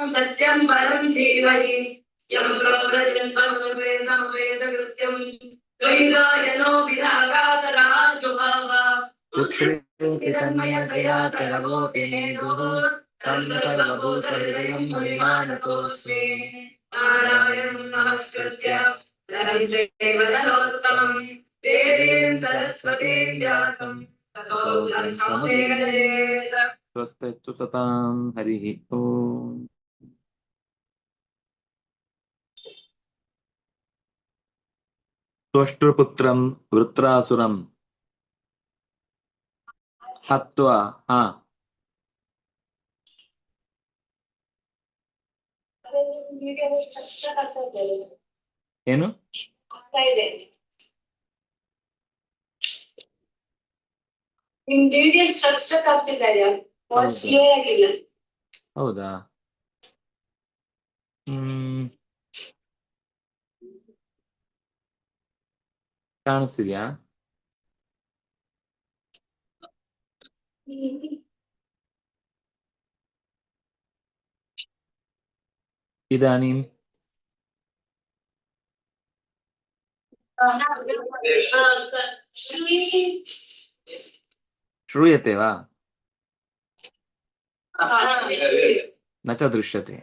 सत्यं परं धीमहि यं प्रव्रजन्तं वेदं वेदकृत्यं द्वैतायनो विरागातराजुभाव पुत्रेतितन्मयतया तरवोऽपिनेदुः तं सर्वभूतहृदयं मुनिमानतोऽस्मि नारायणं नमस्कृत्य नरं चैव नरोत्तमं देवीं सरस्वतीं व्यासं ततो समुदीरयेत् स्वस्तिस्तु सतां हरिः ओम्। त्वष्टृपुत्रं वृत्रासुरं हत्वा ಏನು ನಿಮ್ ವಿಡಿಯೋ ಸ್ಟ್ರಕ್ ಆಗ್ತಿದ್ದಾರೆ, ವಾಯ್ಸ್ ಕ್ಲಿಯರ್ ಆಗಿಲ್ಲ. ಹೌದಾ? ಕಾಣಿಸ್ತಿದ್ಯಾ? ಇದಾನಿಂ ಶ್ರೂಯತೆ ವಾ ನ ಚ ದೃಶ್ಯತೆ?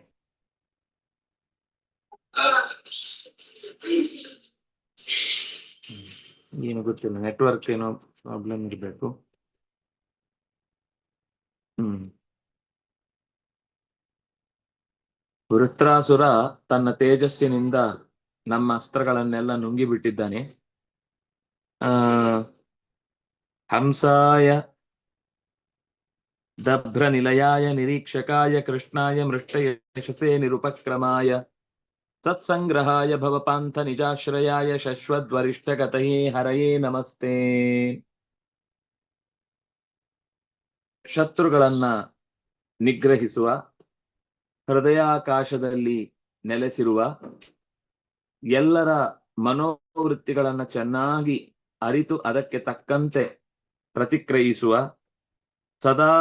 ಏನು ಗೊತ್ತಿಲ್ಲ, ನೆಟ್ವರ್ಕ್ ಏನೋ ಪ್ರಾಬ್ಲಮ್ ಇರಬೇಕು. ವೃತ್ರಾಸುರ ತನ್ನ ತೇಜಸ್ಸಿನಿಂದ ನಮ್ಮ ಅಸ್ತ್ರಗಳನ್ನೆಲ್ಲ ನುಂಗಿಬಿಟ್ಟಿದ್ದಾನೆ. ಹಂಸಾಯ ದಭ್ರ ನಿಲಯಾಯ ನಿರೀಕ್ಷಕಾಯ ಕೃಷ್ಣಾಯ ಮೃಷ್ಟಯಶಸೇ ನಿರುಪಕ್ರಮಾಯ ತತ್ಸಂಗ್ರಹಾಯ ಭವಪಾಂಥ ನಿಜಾಶ್ರಯಾಯ ಶಶ್ವದ್ವರಿಷ್ಠಗತಯೇ ಹರಯೇ ನಮಸ್ತೆ. ಶತ್ರುಗಳನ್ನ ನಿಗ್ರಹಿಸುವ, ಹೃದಯಾಕಾಶದಲ್ಲಿ ನೆಲೆಸಿರುವ, ಎಲ್ಲರ ಮನೋವೃತ್ತಿಗಳನ್ನು ಚೆನ್ನಾಗಿ ಅರಿತು ಅದಕ್ಕೆ ತಕ್ಕಂತೆ ಪ್ರತಿಕ್ರಿಯಿಸುವ, ಸದಾ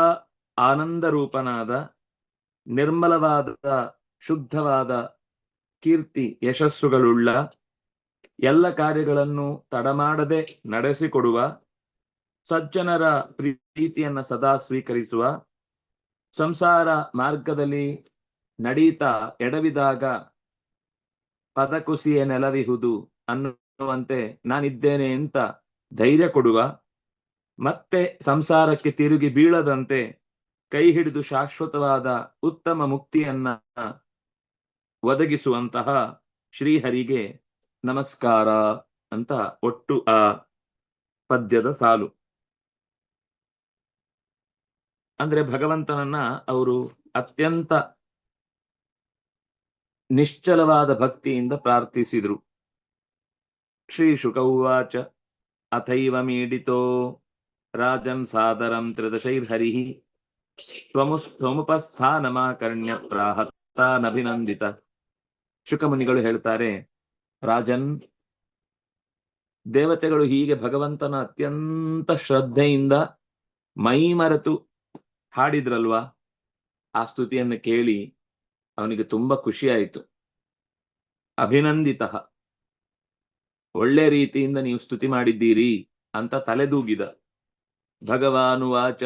ಆನಂದ ರೂಪನಾದ, ನಿರ್ಮಲವಾದ, ಶುದ್ಧವಾದ ಕೀರ್ತಿ ಯಶಸ್ಸುಗಳುಳ್ಳ, ಎಲ್ಲ ಕಾರ್ಯಗಳನ್ನು ತಡಮಾಡದೆ ನಡೆಸಿಕೊಡುವ, ಸಜ್ಜನರ ಪ್ರೀತಿಯನ್ನ ಸದಾ ಸ್ವೀಕರಿಸುವ, ಸಂಸಾರ ಮಾರ್ಗದಲ್ಲಿ ನಡೀತಾ ಎಡವಿದಾಗ ಪದಕುಸಿಯೇ ನೆಲವಿಹುದು ಅನ್ನುವಂತೆ ನಾನಿದ್ದೇನೆ ಅಂತ ಧೈರ್ಯ ಕೊಡುವ, ಮತ್ತೆ ಸಂಸಾರಕ್ಕೆ ತಿರುಗಿ ಬೀಳದಂತೆ ಕೈ ಹಿಡಿದು ಶಾಶ್ವತವಾದ ಉತ್ತಮ ಮುಕ್ತಿಯನ್ನ ಒದಗಿಸುವಂತಹ ಶ್ರೀಹರಿಗೆ ನಮಸ್ಕಾರ ಅಂತ ಒಟ್ಟು ಆ ಪದ್ಯದ ಸಾಲು. ಅಂದ್ರೆ ಭಗವಂತನನ್ನ ಅವರು ಅತ್ಯಂತ ನಿಶ್ಚಲವಾದ ಭಕ್ತಿಯಿಂದ ಪ್ರಾರ್ಥಿಸಿದ್ರು. ಶ್ರೀ ಶುಕ ಉವಾಚ ಅಥೈವ ಮೀಡಿತೋ ರಾಜನ್ ಸಾದರಂ ತ್ರಿದಶೈರ್ಹರಿ ತ್ವಮುಪಸ್ಥಾನಮಾಕರ್ಣ್ಯ ಪ್ರಾಹತಾನಭಿನಂದಿತ. ಶುಕಮುನಿಗಳು ಹೇಳ್ತಾರೆ, ರಾಜನ್, ದೇವತೆಗಳು ಹೀಗೆ ಭಗವಂತನ ಅತ್ಯಂತ ಶ್ರದ್ಧೆಯಿಂದ ಮೈಮರೆತು ಹಾಡಿದ್ರಲ್ವಾ, ಆ ಸ್ತುತಿಯನ್ನು ಕೇಳಿ ಅವನಿಗೆ ತುಂಬಾ ಖುಷಿಯಾಯಿತು. ಅಭಿನಂದಿತ, ಒಳ್ಳೆ ರೀತಿಯಿಂದ ನೀವು ಸ್ತುತಿ ಮಾಡಿದ್ದೀರಿ ಅಂತ ತಲೆದೂಗಿದ. ಭಗವಾನುವಾಚ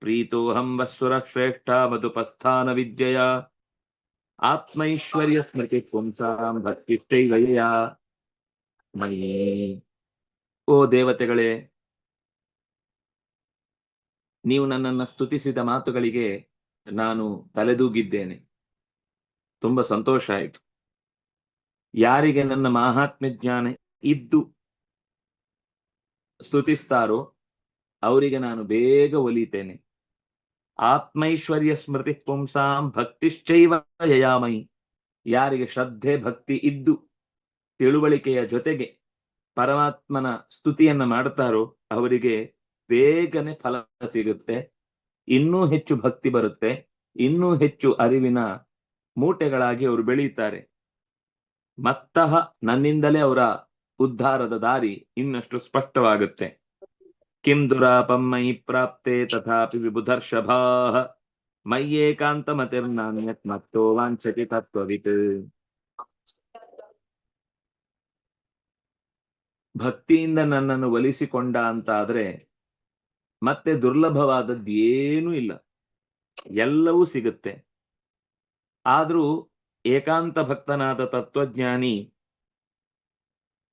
ಪ್ರೀತೋಹಂ ವಸ್ಸುರ ಶ್ರೇಷ್ಠ ಮಧುಪಸ್ಥಾನ ವಿದ್ಯೆಯ ಆತ್ಮೈಶ್ವರ್ಯ ಸ್ಮೃತಿ ಪುಂಸಾಂ ಭಕ್ತಿಶ್ಚೈವಯ ಮಯೇ. ಓ ದೇವತೆಗಳೇ, ನೀವು ನನ್ನನ್ನು ಸ್ತುತಿಸಿದ ಮಾತುಗಳಿಗೆ ನಾನು ತಲೆದೂಗಿದ್ದೇನೆ. ತುಂಬಾ ಸಂತೋಷ ಆಯಿತು. ಯಾರಿಗೆ ನನ್ನ ಮಹಾತ್ಮ್ಯ ಜ್ಞಾನ ಇದ್ದು ಸ್ತುತಿಸ್ತಾರೋ ಅವರಿಗೆ ನಾನು ಬೇಗ ಒಲಿತೇನೆ. ಆತ್ಮೈಶ್ವರ್ಯ ಸ್ಮೃತಿ ಪುಂಸಾಂ ಭಕ್ತಿಶ್ಚೈವ ಯಯಾಮಯಿ. ಯಾರಿಗೆ ಶ್ರದ್ಧೆ ಭಕ್ತಿ ಇದ್ದು ತಿಳುವಳಿಕೆಯ ಜೊತೆಗೆ ಪರಮಾತ್ಮನ ಸ್ತುತಿಯನ್ನ ಮಾಡ್ತಾರೋ ಅವರಿಗೆ ಬೇಗನೆ ಫಲ ಸಿಗುತ್ತೆ, ಇನ್ನೂ ಹೆಚ್ಚು ಭಕ್ತಿ ಬರುತ್ತೆ, ಇನ್ನೂ ಹೆಚ್ಚು ಅರಿವಿನ ಮೂಟೆಗಳಾಗಿ ಅವರು ಬೆಳೀತಾರೆ. ಮತ್ತಃ ನನ್ನಿಂದಲೇ ಅವರ ಉದ್ಧಾರದ ದಾರಿ ಇನ್ನಷ್ಟು ಸ್ಪಷ್ಟವಾಗುತ್ತೆ. ಕಿಂ ದುರಾಪಂ ಮಯಿ ಪ್ರಾಪ್ತೆ ತಥಾಪಿ ವಿಬುಧರ್ಷಭಾಃ ಮಯ್ಯೇಕಾಂತ ಮತಿರ್ನಾನ್ಯತ್ ಮತ್ತೋ ವಾಂಛತಿ ತತ್ವವಿತ್. ಭಕ್ತಿಯಿಂದ ನನ್ನನ್ನು ಒಲಿಸಿಕೊಂಡ ಅಂತ ಆದ್ರೆ ಮತ್ತೆ ದುರ್ಲಭವಾದದ್ದು ಏನೂ ಇಲ್ಲ, ಎಲ್ಲವೂ ಸಿಗುತ್ತೆ. ಆದ್ರೂ ಏಕಾಂತ ಭಕ್ತನಾದ ತತ್ವಜ್ಞಾನಿ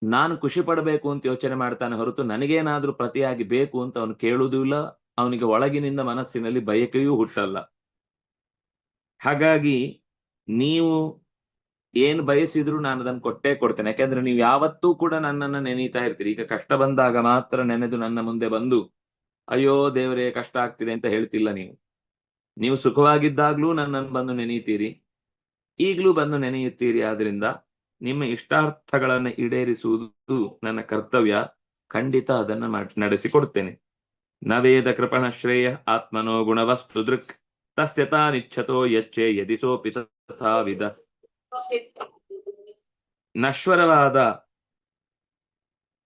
ನಾನು ಖುಷಿ ಪಡಬೇಕು ಅಂತ ಯೋಚನೆ ಮಾಡ್ತಾನೆ ಹೊರತು ನನಗೇನಾದ್ರೂ ಪ್ರತಿಯಾಗಿ ಬೇಕು ಅಂತ ಅವನು ಕೇಳುವುದೂ ಇಲ್ಲ, ಅವನಿಗೆ ಒಳಗಿನಿಂದ ಮನಸ್ಸಿನಲ್ಲಿ ಬಯಕೆಯೂ ಹುಟ್ಟಲ್ಲ. ಹಾಗಾಗಿ ನೀವು ಏನು ಬಯಸಿದ್ರು ನಾನು ಅದನ್ನು ಕೊಟ್ಟೇ ಕೊಡ್ತೇನೆ. ಯಾಕೆಂದ್ರೆ ನೀವು ಯಾವತ್ತೂ ಕೂಡ ನನ್ನನ್ನು ನೆನೀತಾ ಇರ್ತೀರಿ. ಈಗ ಕಷ್ಟ ಬಂದಾಗ ಮಾತ್ರ ನೆನೆದು ನನ್ನ ಮುಂದೆ ಬಂದು ಅಯ್ಯೋ ದೇವರೇ ಕಷ್ಟ ಆಗ್ತಿದೆ ಅಂತ ಹೇಳ್ತಿಲ್ಲ. ನೀವು ಸುಖವಾಗಿದ್ದಾಗ್ಲೂ ನನ್ನನ್ನು ಬಂದು ನೆನೀತೀರಿ, ಈಗಲೂ ಬಂದು ನೆನೆಯುತ್ತೀರಿ. ಆದ್ರಿಂದ ನಿಮ್ಮ ಇಷ್ಟಾರ್ಥಗಳನ್ನು ಈಡೇರಿಸುವುದು ನನ್ನ ಕರ್ತವ್ಯ. ಖಂಡಿತ ಅದನ್ನು ನಡೆಸಿಕೊಡ್ತೇನೆ. ನವೇದ ಕೃಪಣ ಶ್ರೇಯ ಆತ್ಮನೋ ಗುಣವಸ್ತು ದೃಕ್ ತಸ್ಯ ತಾನಿಚ್ಛತೋ ಯಚ್ಚೆ ಯದಿ ಸೋಪಿ ತಥಾವಿಧ. ನಶ್ವರವಾದ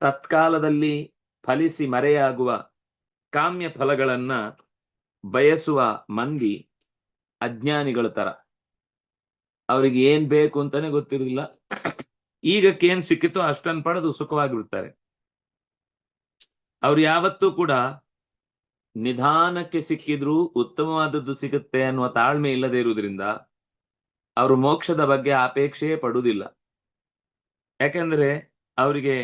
ತತ್ಕಾಲದಲ್ಲಿ ಫಲಿಸಿ ಮರೆಯಾಗುವ ಕಾಮ್ಯ ಫಲಗಳನ್ನ ಬಯಸುವ ಮಂದಿ ಅಜ್ಞಾನಿಗಳ ತರ. ಅವರಿಗೆ ಏನ್ ಬೇಕು ಅಂತಾನೆ ಗೊತ್ತಿರಲಿಲ್ಲ. ಈಗಕ್ಕೇನ್ ಸಿಕ್ಕಿತೋ ಅಷ್ಟನ್ನು ಪಡೆದು ಸುಖವಾಗಿ ಬಿಡ್ತಾರೆ. ಅವ್ರು ಯಾವತ್ತೂ ಕೂಡ ನಿಧಾನಕ್ಕೆ ಸಿಕ್ಕಿದ್ರೂ ಉತ್ತಮವಾದದ್ದು ಸಿಗುತ್ತೆ ಅನ್ನುವ ತಾಳ್ಮೆ ಇಲ್ಲದೆ ಇರುವುದರಿಂದ ಅವರು ಮೋಕ್ಷದ ಬಗ್ಗೆ ಅಪೇಕ್ಷೆಯೇ ಪಡುವುದಿಲ್ಲ. ಯಾಕೆಂದ್ರೆ ಅವರಿಗೆ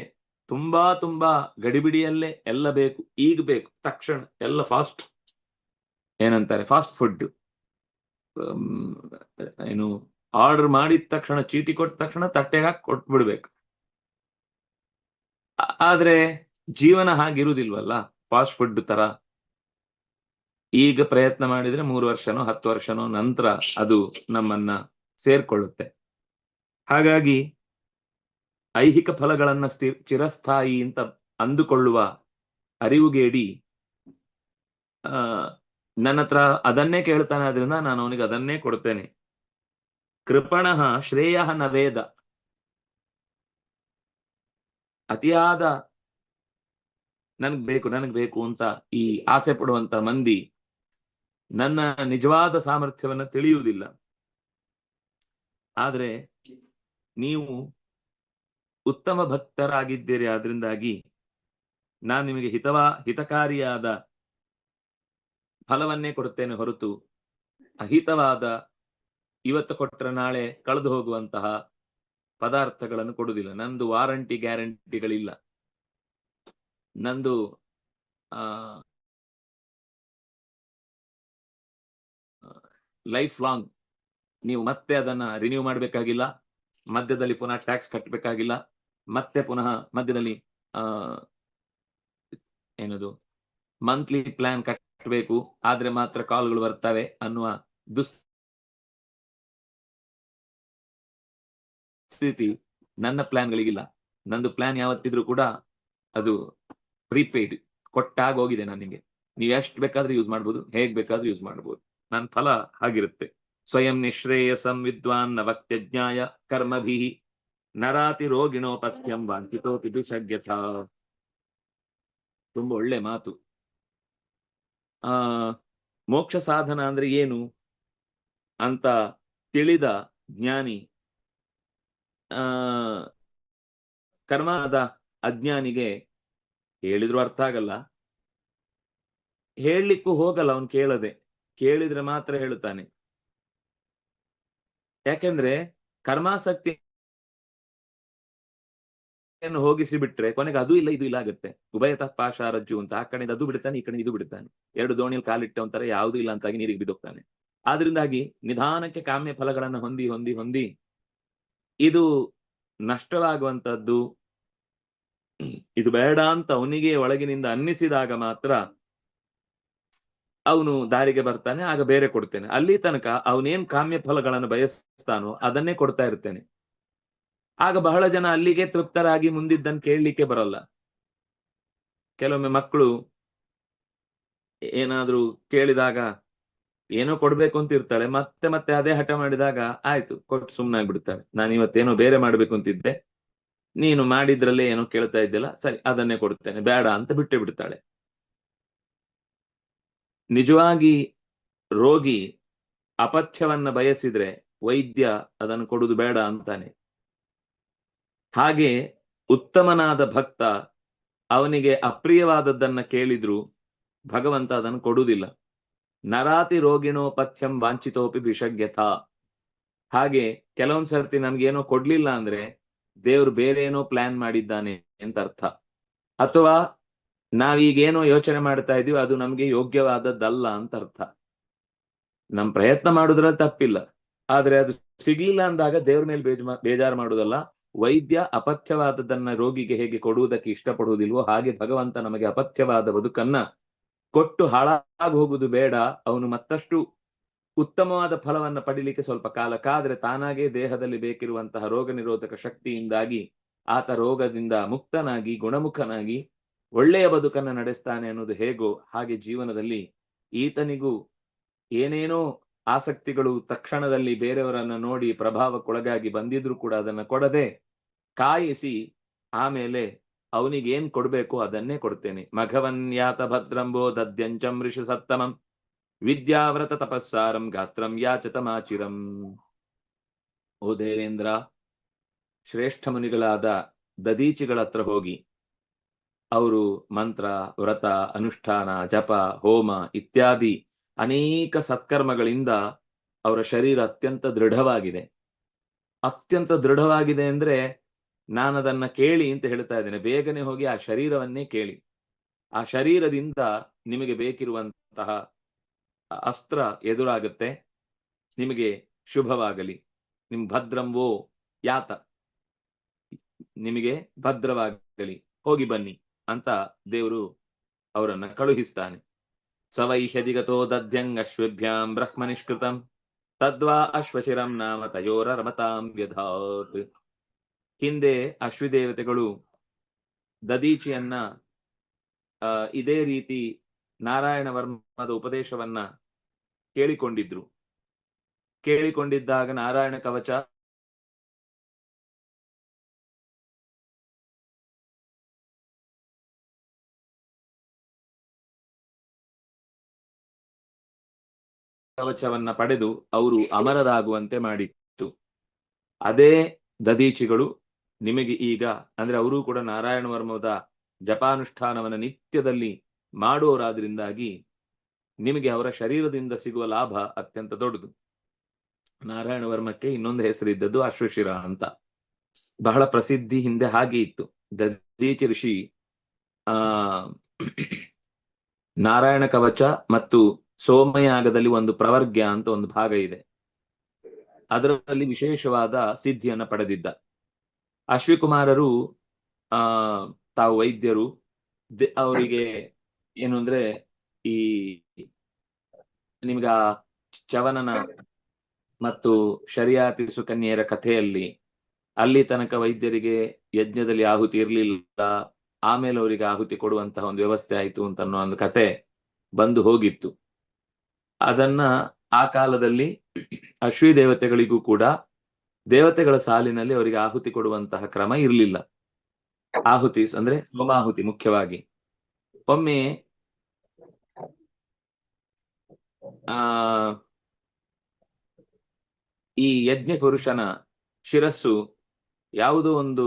ತುಂಬಾ ತುಂಬಾ ಗಡಿಬಿಡಿಯಲ್ಲೇ ಎಲ್ಲ ಬೇಕು, ಈಗ ಬೇಕು, ತಕ್ಷಣ ಎಲ್ಲ ಫಾಸ್ಟ್, ಏನಂತಾರೆ ಫಾಸ್ಟ್ ಫುಡ್. ಏನು ಆರ್ಡರ್ ಮಾಡಿದ ತಕ್ಷಣ, ಚೀಟಿ ಕೊಟ್ಟ ತಕ್ಷಣ ತಟ್ಟೆಗೆ ಹಾಕಿ ಕೊಟ್ಬಿಡ್ಬೇಕು. ಆದ್ರೆ ಜೀವನ ಹಾಗಿರುವುದಿಲ್ವಲ್ಲ ಫಾಸ್ಟ್ ಫುಡ್ ತರ. ಈಗ ಪ್ರಯತ್ನ ಮಾಡಿದ್ರೆ 3 ವರ್ಷನೋ 10 ವರ್ಷನೋ ನಂತರ ಅದು ನಮ್ಮನ್ನ ಸೇರ್ಕೊಳ್ಳುತ್ತೆ. ಹಾಗಾಗಿ ಐಹಿಕ ಫಲಗಳನ್ನ ಚಿರಸ್ಥಾಯಿ ಅಂತ ಅಂದುಕೊಳ್ಳುವ ಅರಿವುಗೇಡಿ ನನ್ನ ಹತ್ರ ಅದನ್ನೇ ಕೇಳ್ತಾನೆ. ಆದ್ರಿಂದ ನಾನು ಅವನಿಗೆ ಅದನ್ನೇ ಕೊಡ್ತೇನೆ. ಕೃಪಣಃ ಶ್ರೇಯ ನ ವೇದ. ಅತಿಯಾದ ನನಗ್ ಬೇಕು ಅಂತ ಈ ಆಸೆ ಪಡುವಂತ ಮಂದಿ ನನ್ನ ನಿಜವಾದ ಸಾಮರ್ಥ್ಯವನ್ನು ತಿಳಿಯುವುದಿಲ್ಲ. ಆದ್ರೆ ನೀವು ಉತ್ತಮ ಭಕ್ತರಾಗಿದ್ದೀರಿ. ಆದ್ರಿಂದಾಗಿ ನಾನು ನಿಮಗೆ ಹಿತಕಾರಿಯಾದ ಫಲವನ್ನೇ ಕೊಡುತ್ತೇನೆ ಹೊರತು ಅಹಿತವಾದ, ಇವತ್ತು ಕೊಟ್ಟರೆ ನಾಳೆ ಕಳೆದು ಹೋಗುವಂತಹ ಪದಾರ್ಥಗಳನ್ನು ಕೊಡುವುದಿಲ್ಲ. ನಂದು ವಾರಂಟಿ ಗ್ಯಾರಂಟಿಗಳಿಲ್ಲ. ನಂದು ಲೈಫ್ ಲಾಂಗ್. ನೀವು ಮತ್ತೆ ಅದನ್ನ ರಿನ್ಯೂ ಮಾಡಬೇಕಾಗಿಲ್ಲ, ಮಧ್ಯದಲ್ಲಿ ಪುನಃ ಟ್ಯಾಕ್ಸ್ ಕಟ್ಟಬೇಕಾಗಿಲ್ಲ, ಮತ್ತೆ ಪುನಃ ಮಧ್ಯದಲ್ಲಿ ಏನದು ಮಂತ್ಲಿ ಪ್ಲಾನ್ ಕಟ್ಟಬೇಕು, ಆದ್ರೆ ಮಾತ್ರ ಕಾಲ್ಗಳು ಬರ್ತವೆ ಅನ್ನುವ ದುಸ್ಥಿತಿ ನನ್ನ ಪ್ಲಾನ್ಗಳಿಗಿಲ್ಲ. ನಂದು ಪ್ಲಾನ್ ಯಾವತ್ತಿದ್ರೂ ಕೂಡ ಅದು ಪ್ರೀಪೇಯ್ಡ್, ಕೊಟ್ಟಾಗ ಹೋಗಿದೆ ನನಗೆ. ನೀವು ಎಷ್ಟು ಬೇಕಾದ್ರೂ ಯೂಸ್ ಮಾಡ್ಬೋದು, ಹೇಗ್ ಬೇಕಾದ್ರೂ ಯೂಸ್ ಮಾಡ್ಬೋದು. ನನ್ನ ಫಲ ಹಾಗಿರುತ್ತೆ. ಸ್ವಯಂ ನಿಶ್ರೇಯಸಂ ವಿದ್ವಾನ್ ನ ವಕ್ತಜ್ಞಾಯ ಕರ್ಮಭಿ ನರಾತಿ ರೋಗಿಣೋಪಥ್ಯಂ ವಾಂಛಿತೋಪಿ ದುಷಗ್ಯಥ. ತುಂಬಾ ಒಳ್ಳೆ ಮಾತು. ಮೋಕ್ಷ ಸಾಧನ ಅಂದ್ರೆ ಏನು ಅಂತ ತಿಳಿದ ಜ್ಞಾನಿ ಕರ್ಮದ ಅಜ್ಞಾನಿಗೆ ಹೇಳಿದ್ರು ಅರ್ಥ ಆಗಲ್ಲ, ಹೇಳಲಿಕ್ಕೂ ಹೋಗಲ್ಲ. ಅವನು ಕೇಳಿದ್ರೆ ಮಾತ್ರ ಹೇಳುತ್ತಾನೆ. ಯಾಕೆಂದ್ರೆ ಕರ್ಮಾಸಕ್ತಿ ಹೋಗಿಸಿ ಬಿಟ್ರೆ ಕೊನೆಗೆ ಅದು ಇಲ್ಲ ಇದು ಇಲ್ಲ ಆಗುತ್ತೆ. ಉಭಯತಃ ಪಾಶಾರಜ್ಜು ಅಂತ, ಆ ಕಡೆ ಅದು ಬಿಡ್ತಾನೆ, ಈ ಕಡೆ ಇದು ಬಿಡ್ತಾನೆ. 2 ದೋಣಿಯಲ್ಲಿ ಕಾಲಿಟ್ಟ ಒಂಥರ ಯಾವುದೂ ಇಲ್ಲ ಅಂತಾಗಿ ನೀರಿಗೆ ಬಿದ್ದೋಗ್ತಾನೆ. ಆದ್ರಿಂದಾಗಿ ನಿಧಾನಕ್ಕೆ ಕಾಮ್ಯ ಫಲಗಳನ್ನು ಹೊಂದಿ ಹೊಂದಿ ಹೊಂದಿ ಇದು ನಷ್ಟವಾಗುವಂತದ್ದು. ಇದು ಬೇಡ ಅಂತ ಅವನಿಗೆ ಒಳಗಿನಿಂದ ಅನ್ನಿಸಿದಾಗ ಮಾತ್ರ ಅವನು ದಾರಿಗೆ ಬರ್ತಾನೆ. ಆಗ ಬೇರೆ ಕೊಡ್ತೇನೆ. ಅಲ್ಲಿ ತನಕ ಅವನೇನ್ ಕಾಮ್ಯ ಫಲಗಳನ್ನು ಬಯಸ್ತಾನೋ ಅದನ್ನೇ ಕೊಡ್ತಾ ಇರ್ತೇನೆ. ಆಗ ಬಹಳ ಜನ ಅಲ್ಲಿಗೆ ತೃಪ್ತರಾಗಿ ಮುಂದಿದ್ದನ್ನು ಕೇಳಲಿಕ್ಕೆ ಬರಲ್ಲ. ಕೆಲವೊಮ್ಮೆ ಮಕ್ಕಳು ಏನಾದ್ರೂ ಕೇಳಿದಾಗ ಏನೋ ಕೊಡ್ಬೇಕು ಅಂತ ಇರ್ತಾಳೆ, ಮತ್ತೆ ಮತ್ತೆ ಅದೇ ಹಠ ಮಾಡಿದಾಗ ಆಯ್ತು ಕೊಟ್ಟು ಸುಮ್ಮನಾಗ್ಬಿಡ್ತಾಳೆ. ನಾನು ಇವತ್ತೇನೋ ಬೇರೆ ಮಾಡ್ಬೇಕು ಅಂತಿದ್ದೆ, ನೀನು ಮಾಡಿದ್ರಲ್ಲೇ ಏನೋ ಕೇಳ್ತಾ ಇದ್ದಿಲ್ಲ, ಸರಿ ಅದನ್ನೇ ಕೊಡ್ತೇನೆ, ಬೇಡ ಅಂತ ಬಿಟ್ಟೇ ಬಿಡ್ತಾಳೆ. ನಿಜವಾಗಿ ರೋಗಿ ಅಪಥ್ಯವನ್ನ ಬಯಸಿದ್ರೆ ವೈದ್ಯ ಅದನ್ನು ಕೊಡುದು ಬೇಡ ಅಂತಾನೆ. ಹಾಗೆ ಉತ್ತಮನಾದ ಭಕ್ತ ಅವನಿಗೆ ಅಪ್ರಿಯವಾದದ್ದನ್ನ ಕೇಳಿದ್ರು ಭಗವಂತ ಅದನ್ನು ಕೊಡುವುದಿಲ್ಲ. ನರಾತಿ ರೋಗಿಣೋ ಪಥ್ಯಂ ವಾಂಚಿತೋಪಿ ವಿಷಜ್ಞತಾ. ಹಾಗೆ ಕೆಲವೊಂದ್ ಸರ್ತಿ ನಮ್ಗೇನೋ ಕೊಡ್ಲಿಲ್ಲ ಅಂದ್ರೆ ದೇವ್ರು ಬೇರೆ ಏನೋ ಪ್ಲಾನ್ ಮಾಡಿದ್ದಾನೆ ಅಂತ ಅರ್ಥ. ಅಥವಾ ನಾವೀಗೇನೋ ಯೋಚನೆ ಮಾಡ್ತಾ ಇದೀವಿ ಅದು ನಮ್ಗೆ ಯೋಗ್ಯವಾದದ್ದಲ್ಲ ಅಂತ ಅರ್ಥ. ನಮ್ ಪ್ರಯತ್ನ ಮಾಡುದ್ರಲ್ಲಿ ತಪ್ಪಿಲ್ಲ, ಆದ್ರೆ ಅದು ಸಿಗ್ಲಿಲ್ಲ ಅಂದಾಗ ದೇವ್ರ ಮೇಲೆ ಬೇಜಾರು ಮಾಡುದಲ್ಲ. ವೈದ್ಯ ಅಪಥ್ಯವಾದದನ್ನ ರೋಗಿಗೆ ಹೇಗೆ ಕೊಡುವುದಕ್ಕೆ ಇಷ್ಟಪಡುವುದಿಲ್ವೋ ಹಾಗೆ ಭಗವಂತ ನಮಗೆ ಅಪಥ್ಯವಾದ ಬದುಕನ್ನ ಕೊಟ್ಟು ಹಾಳಾಗಿ ಹೋಗುದು ಬೇಡ. ಅವನು ಮತ್ತಷ್ಟು ಉತ್ತಮವಾದ ಫಲವನ್ನ ಪಡಿಲಿಕ್ಕೆ ಸ್ವಲ್ಪ ಕಾಲ ಕಾದ್ರೆ ತಾನಾಗೆ ದೇಹದಲ್ಲಿ ಬೇಕಿರುವಂತಹ ರೋಗ ನಿರೋಧಕ ಶಕ್ತಿಯಿಂದಾಗಿ ಆತ ರೋಗದಿಂದ ಮುಕ್ತನಾಗಿ ಗುಣಮುಖನಾಗಿ ಒಳ್ಳೆಯ ಬದುಕನ್ನ ನಡೆಸ್ತಾನೆ ಅನ್ನೋದು ಹೇಗೋ ಹಾಗೆ ಜೀವನದಲ್ಲಿ ಈತನಿಗೂ ಏನೇನೋ ಆಸಕ್ತಿಗಳು ತಕ್ಷಣದಲ್ಲಿ ಬೇರೆಯವರನ್ನ ನೋಡಿ ಪ್ರಭಾವಕ್ಕೊಳಗಾಗಿ ಬಂದಿದ್ರು ಕೂಡ ಅದನ್ನ ಕೊಡದೆ ಕಾಯಿಸಿ ಆಮೇಲೆ ಅವನಿಗೇನ್ ಕೊಡ್ಬೇಕು ಅದನ್ನೇ ಕೊಡ್ತೇನೆ. ಮಘವನ್ಯಾತ ಭದ್ರಂಬೋ ದದ್ಯಂಚಂ ಋಷಿ ಸತ್ತಮಂ ವಿದ್ಯಾವ್ರತ ತಪಸ್ಸಾರಂ ಗಾತ್ರಂ ಯಾಚತಮಾಚಿರಂ. ಓ ದೇವೇಂದ್ರ, ಶ್ರೇಷ್ಠ ಮುನಿಗಳಾದ ದದೀಚಿಗಳ ಹತ್ರ ಹೋಗಿ ಅವರು ಮಂತ್ರ ವ್ರತ ಅನುಷ್ಠಾನ ಜಪ ಹೋಮ ಇತ್ಯಾದಿ ಅನೇಕ ಸತ್ಕರ್ಮಗಳಿಂದ ಅವರ ಶರೀರ ಅತ್ಯಂತ ದೃಢವಾಗಿದೆ. ಅತ್ಯಂತ ದೃಢವಾಗಿದೆ ಅಂದ್ರೆ ನಾನದನ್ನ ಕೇಳಿ ಅಂತ ಹೇಳ್ತಾ ಇದ್ದೇನೆ. ಬೇಗನೆ ಹೋಗಿ ಆ ಶರೀರವನ್ನೇ ಕೇಳಿ. ಆ ಶರೀರದಿಂದ ನಿಮಗೆ ಬೇಕಿರುವಂತಹ ಅಸ್ತ್ರ ಎದುರಾಗುತ್ತೆ. ನಿಮಗೆ ಶುಭವಾಗಲಿ. ನಿಮ್ ಭದ್ರಂವೋ ಯಾತ, ನಿಮಗೆ ಭದ್ರವಾಗಲಿ, ಹೋಗಿ ಬನ್ನಿ ಅಂತ ದೇವರು ಅವರನ್ನ ಕಳುಹಿಸ್ತಾನೆ. ಸವೈಹ್ಯದಿಗತೋ ದಧ್ಯಂಗ್ ಅಶ್ವಭ್ಯಾಂ ಬ್ರಹ್ಮನಿಷ್ಕೃತಂ ತದ್ವಾ ಅಶ್ವಶಿರಂ ನಾಮ ತಯೋರ ರಮತಾಂ ವ್ಯಧಾತ್. ಹಿಂದೆ ಅಶ್ವಿದೇವತೆಗಳು ದದೀಚಿಯನ್ನ ಇದೇ ರೀತಿ ನಾರಾಯಣ ವರ್ಮದ ಉಪದೇಶವನ್ನ ಕೇಳಿಕೊಂಡಿದ್ದಾಗ ನಾರಾಯಣ ಕವಚವನ್ನು ಪಡೆದು ಅವರು ಅಮರರಾಗುವಂತೆ ಮಾಡಿತ್ತು. ಅದೇ ದದೀಚಿಗಳು ನಿಮಗೆ ಈಗ ಅಂದ್ರೆ ಅವರು ಕೂಡ ನಾರಾಯಣ ವರ್ಮದ ಜಪಾನುಷ್ಠಾನವನ್ನ ನಿತ್ಯದಲ್ಲಿ ಮಾಡುವವರಾದ್ರಿಂದಾಗಿ ನಿಮಗೆ ಅವರ ಶರೀರದಿಂದ ಸಿಗುವ ಲಾಭ ಅತ್ಯಂತ ದೊಡ್ಡದು. ನಾರಾಯಣ ವರ್ಮಕ್ಕೆ ಇನ್ನೊಂದು ಹೆಸರಿದ್ದದ್ದು ಅಶ್ವಶಿರ ಅಂತ. ಬಹಳ ಪ್ರಸಿದ್ಧಿ ಹಿಂದೆ ಹಾಗೆ ಇತ್ತು. ದದೀಚಿ ಋಷಿ ನಾರಾಯಣ ಕವಚ ಮತ್ತು ಸೋಮಯಾಗದಲ್ಲಿ ಒಂದು ಪ್ರವರ್ಗ್ಯ ಅಂತ ಒಂದು ಭಾಗ ಇದೆ, ಅದರಲ್ಲಿ ವಿಶೇಷವಾದ ಸಿದ್ಧಿಯನ್ನ ಪಡೆದಿದ್ದ. ಅಶ್ವಿಕುಮಾರರು ತಾವು ವೈದ್ಯರು, ಅವರಿಗೆ ಏನು ಅಂದ್ರೆ ಈ ನಿಮ್ಗ ಚವನನ ಮತ್ತು ಶರಿಯಾತಿ ಸುಕನ್ಯೆಯರ ಕಥೆಯಲ್ಲಿ ಅಲ್ಲಿ ತನಕ ವೈದ್ಯರಿಗೆ ಯಜ್ಞದಲ್ಲಿ ಆಹುತಿ ಇರಲಿಲ್ಲ, ಆಮೇಲೆ ಅವರಿಗೆ ಆಹುತಿ ಕೊಡುವಂತಹ ಒಂದು ವ್ಯವಸ್ಥೆ ಆಯಿತು ಅಂತ ಅನ್ನೋ ಒಂದು ಕತೆ ಬಂದು ಹೋಗಿತ್ತು. ಅದನ್ನ ಆ ಕಾಲದಲ್ಲಿ ಅಶ್ವಿ ದೇವತೆಗಳಿಗೂ ಕೂಡ ದೇವತೆಗಳ ಸಾಲಿನಲ್ಲಿ ಅವರಿಗೆ ಆಹುತಿ ಕೊಡುವಂತಹ ಕ್ರಮ ಇರಲಿಲ್ಲ. ಆಹುತಿ ಅಂದ್ರೆ ಸೋಮಾಹುತಿ ಮುಖ್ಯವಾಗಿ. ಒಮ್ಮೆ ಈ ಯಜ್ಞ ಪುರುಷನ ಶಿರಸ್ಸು ಯಾವುದೋ ಒಂದು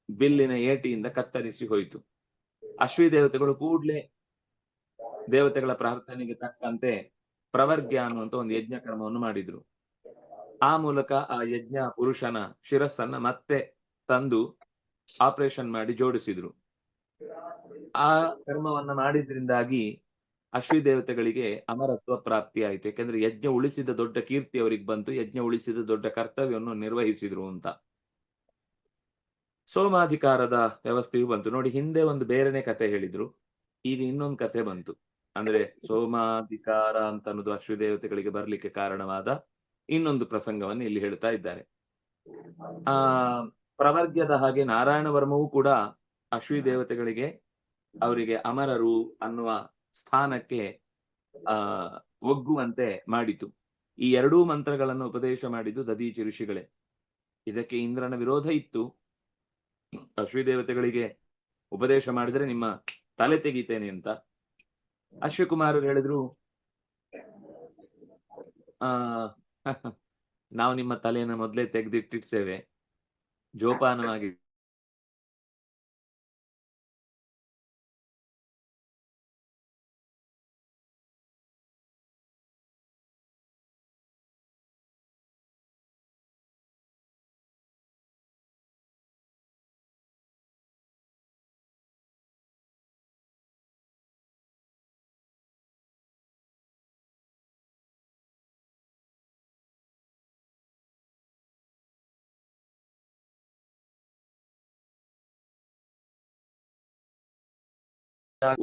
ಬಿಲ್ಲಿನ ಏಟಿಯಿಂದ ಕತ್ತರಿಸಿ ಹೋಯಿತು. ಅಶ್ವಿ ದೇವತೆಗಳು ಕೂಡ್ಲೆ ದೇವತೆಗಳ ಪ್ರಾರ್ಥನೆಗೆ ತಕ್ಕಂತೆ ಪ್ರವರ್ಗ್ಯ ಅನ್ನುವಂತ ಒಂದು ಯಜ್ಞ ಕರ್ಮವನ್ನು ಮಾಡಿದ್ರು. ಆ ಮೂಲಕ ಆ ಯಜ್ಞ ಪುರುಷನ ಶಿರಸ್ಸನ್ನ ಮತ್ತೆ ತಂದು ಆಪರೇಷನ್ ಮಾಡಿ ಜೋಡಿಸಿದ್ರು. ಆ ಕರ್ಮವನ್ನ ಮಾಡಿದ್ರಿಂದಾಗಿ ಅಶ್ವಿ ದೇವತೆಗಳಿಗೆ ಅಮರತ್ವ ಪ್ರಾಪ್ತಿ ಆಯಿತು. ಯಾಕೆಂದ್ರೆ ಯಜ್ಞ ಉಳಿಸಿದ ದೊಡ್ಡ ಕೀರ್ತಿ ಅವರಿಗೆ ಬಂತು, ಯಜ್ಞ ಉಳಿಸಿದ ದೊಡ್ಡ ಕರ್ತವ್ಯವನ್ನು ನಿರ್ವಹಿಸಿದ್ರು ಅಂತ. ಸೋಮಾಧಿಕಾರದ ವ್ಯವಸ್ಥೆಯು ಬಂತು. ನೋಡಿ, ಹಿಂದೆ ಒಂದು ಬೇರೆನೆ ಕತೆ ಹೇಳಿದ್ರು, ಈಗ ಇನ್ನೊಂದು ಕತೆ ಬಂತು. ಅಂದ್ರೆ ಸೋಮಾಧಿಕಾರ ಅಂತ ಅನ್ನೋದು ಅಶ್ವಿ ದೇವತೆಗಳಿಗೆ ಬರ್ಲಿಕ್ಕೆ ಕಾರಣವಾದ ಇನ್ನೊಂದು ಪ್ರಸಂಗವನ್ನು ಇಲ್ಲಿ ಹೇಳ್ತಾ ಇದ್ದಾರೆ. ಪ್ರವರ್ಗ್ಯದ ಹಾಗೆ ನಾರಾಯಣ ವರ್ಮವೂ ಕೂಡ ಅಶ್ವಿ ದೇವತೆಗಳಿಗೆ ಅವರಿಗೆ ಅಮರರು ಅನ್ನುವ ಸ್ಥಾನಕ್ಕೆ ಒಗ್ಗುವಂತೆ ಮಾಡಿತು. ಈ ಎರಡೂ ಮಂತ್ರಗಳನ್ನು ಉಪದೇಶ ಮಾಡಿದ್ದು ದದೀಚಿ ಋಷಿಗಳೇ. ಇದಕ್ಕೆ ಇಂದ್ರನ ವಿರೋಧ ಇತ್ತು. ಅಶ್ವಿ ದೇವತೆಗಳಿಗೆ ಉಪದೇಶ ಮಾಡಿದ್ರೆ ನಿಮ್ಮ ತಲೆ ತೆಗಿತೇನೆ ಅಂತ. ಅಶ್ವಕುಮಾರರು ಹೇಳಿದ್ರು, ಆ ನಾವು ನಿಮ್ಮ ತಲೆಯನ್ನು ಮೊದಲೇ ತೆಗೆದಿಟ್ಟಿರ್ತೇವೆ, ಜೋಪಾನವಾಗಿ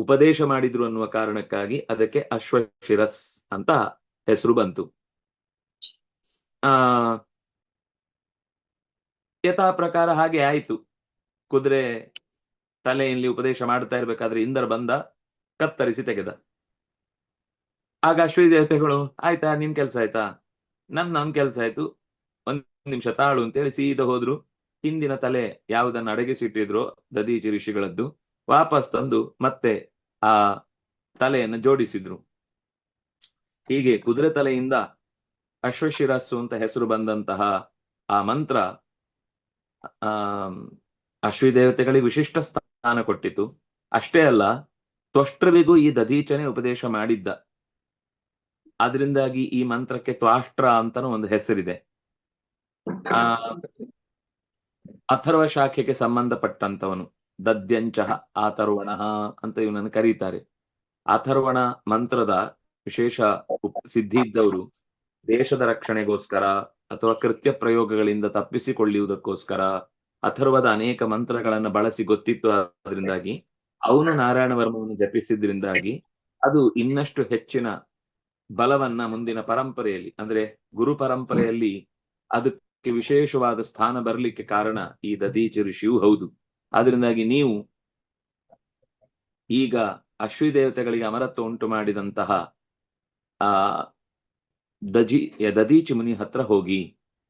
ಉಪದೇಶ ಮಾಡಿದ್ರು ಅನ್ನುವ ಕಾರಣಕ್ಕಾಗಿ ಅದಕ್ಕೆ ಅಶ್ವಶಿರಸ್ ಅಂತ ಹೆಸರು ಬಂತು. ಆ ಯಥಾ ಪ್ರಕಾರ ಹಾಗೆ ಆಯ್ತು. ಕುದುರೆ ತಲೆಯಲ್ಲಿ ಉಪದೇಶ ಮಾಡ್ತಾ ಇರ್ಬೇಕಾದ್ರೆ ಇಂದ್ರ ಬಂದ, ಕತ್ತರಿಸಿ ತೆಗೆದ. ಆಗ ಅಶ್ವತಿ ದೇವತೆಗಳು, ಆಯ್ತಾ ನಿನ್ ಕೆಲ್ಸ ಆಯ್ತಾ, ನನ್ ಕೆಲ್ಸ ಆಯ್ತು, ಒಂದ್ ನಿಮಿಷ ತಾಳು ಅಂತೇಳಿ ಸೀದಾ ಹೋದ್ರು. ಹಿಂದಿನ ತಲೆ ಯಾವುದನ್ನ ಅಡಗಿಸಿಟ್ಟಿದ್ರೋ ದದೀಚಿ ಋಷಿಗಳದ್ದು ವಾಪಸ್ ತಂದು ಮತ್ತೆ ಆ ತಲೆಯನ್ನು ಜೋಡಿಸಿದ್ರು. ಹೀಗೆ ಕುದುರೆ ತಲೆಯಿಂದ ಅಶ್ವಶಿರಸ್ಸು ಅಂತ ಹೆಸರು ಬಂದಂತಹ ಆ ಮಂತ್ರ ಅಶ್ವಿ ದೇವತೆಗಳಿಗೆ ವಿಶಿಷ್ಟ ಸ್ಥಾನ ಕೊಟ್ಟಿತು. ಅಷ್ಟೇ ಅಲ್ಲ, ತ್ವಷ್ಟ್ರವಿಗೂ ಈ ದಧೀಚನೆ ಉಪದೇಶ ಮಾಡಿದ್ದ. ಆದ್ರಿಂದಾಗಿ ಈ ಮಂತ್ರಕ್ಕೆ ತ್ವಾಷ್ಟ್ರ ಅಂತಾನು ಒಂದು ಹೆಸರಿದೆ. ಅಥರ್ವ ಶಾಖೆಗೆ ಸಂಬಂಧಪಟ್ಟಂತವನು ದದ್ಯಂಚಃ ಅಥರ್ವಣ ಅಂತ ಇವನನ್ನು ಕರೀತಾರೆ. ಅಥರ್ವಣ ಮಂತ್ರದ ವಿಶೇಷ ಸಿದ್ಧಿ ಇದ್ದವರು ದೇಶದ ರಕ್ಷಣೆಗೋಸ್ಕರ ಅಥವಾ ಕೃತ್ಯ ಪ್ರಯೋಗಗಳಿಂದ ತಪ್ಪಿಸಿಕೊಳ್ಳುವುದಕ್ಕೋಸ್ಕರ ಅಥರ್ವದ ಅನೇಕ ಮಂತ್ರಗಳನ್ನು ಬಳಸಿ ಗೊತ್ತಿತ್ತು. ಅದರಿಂದಾಗಿ ಅವನು ನಾರಾಯಣ ವರ್ಮವನ್ನು ಜಪಿಸಿದ್ರಿಂದಾಗಿ ಅದು ಇನ್ನಷ್ಟು ಹೆಚ್ಚಿನ ಬಲವನ್ನ ಮುಂದಿನ ಪರಂಪರೆಯಲ್ಲಿ ಅಂದ್ರೆ ಗುರು ಪರಂಪರೆಯಲ್ಲಿ ಅದಕ್ಕೆ ವಿಶೇಷವಾದ ಸ್ಥಾನ ಬರಲಿಕ್ಕೆ ಕಾರಣ ಈ ದಧೀಚಿ ಋಷಿಯೂ ಹೌದು. ಆದ್ರಿಂದಾಗಿ ನೀವು ಈಗ ಅಶ್ವಿ ದೇವತೆಗಳಿಗೆ ಅಮರತ್ವ ಉಂಟು ಮಾಡಿದಂತಹ ಆ ದಧೀಚಿ ಮುನಿ ಹತ್ರ ಹೋಗಿ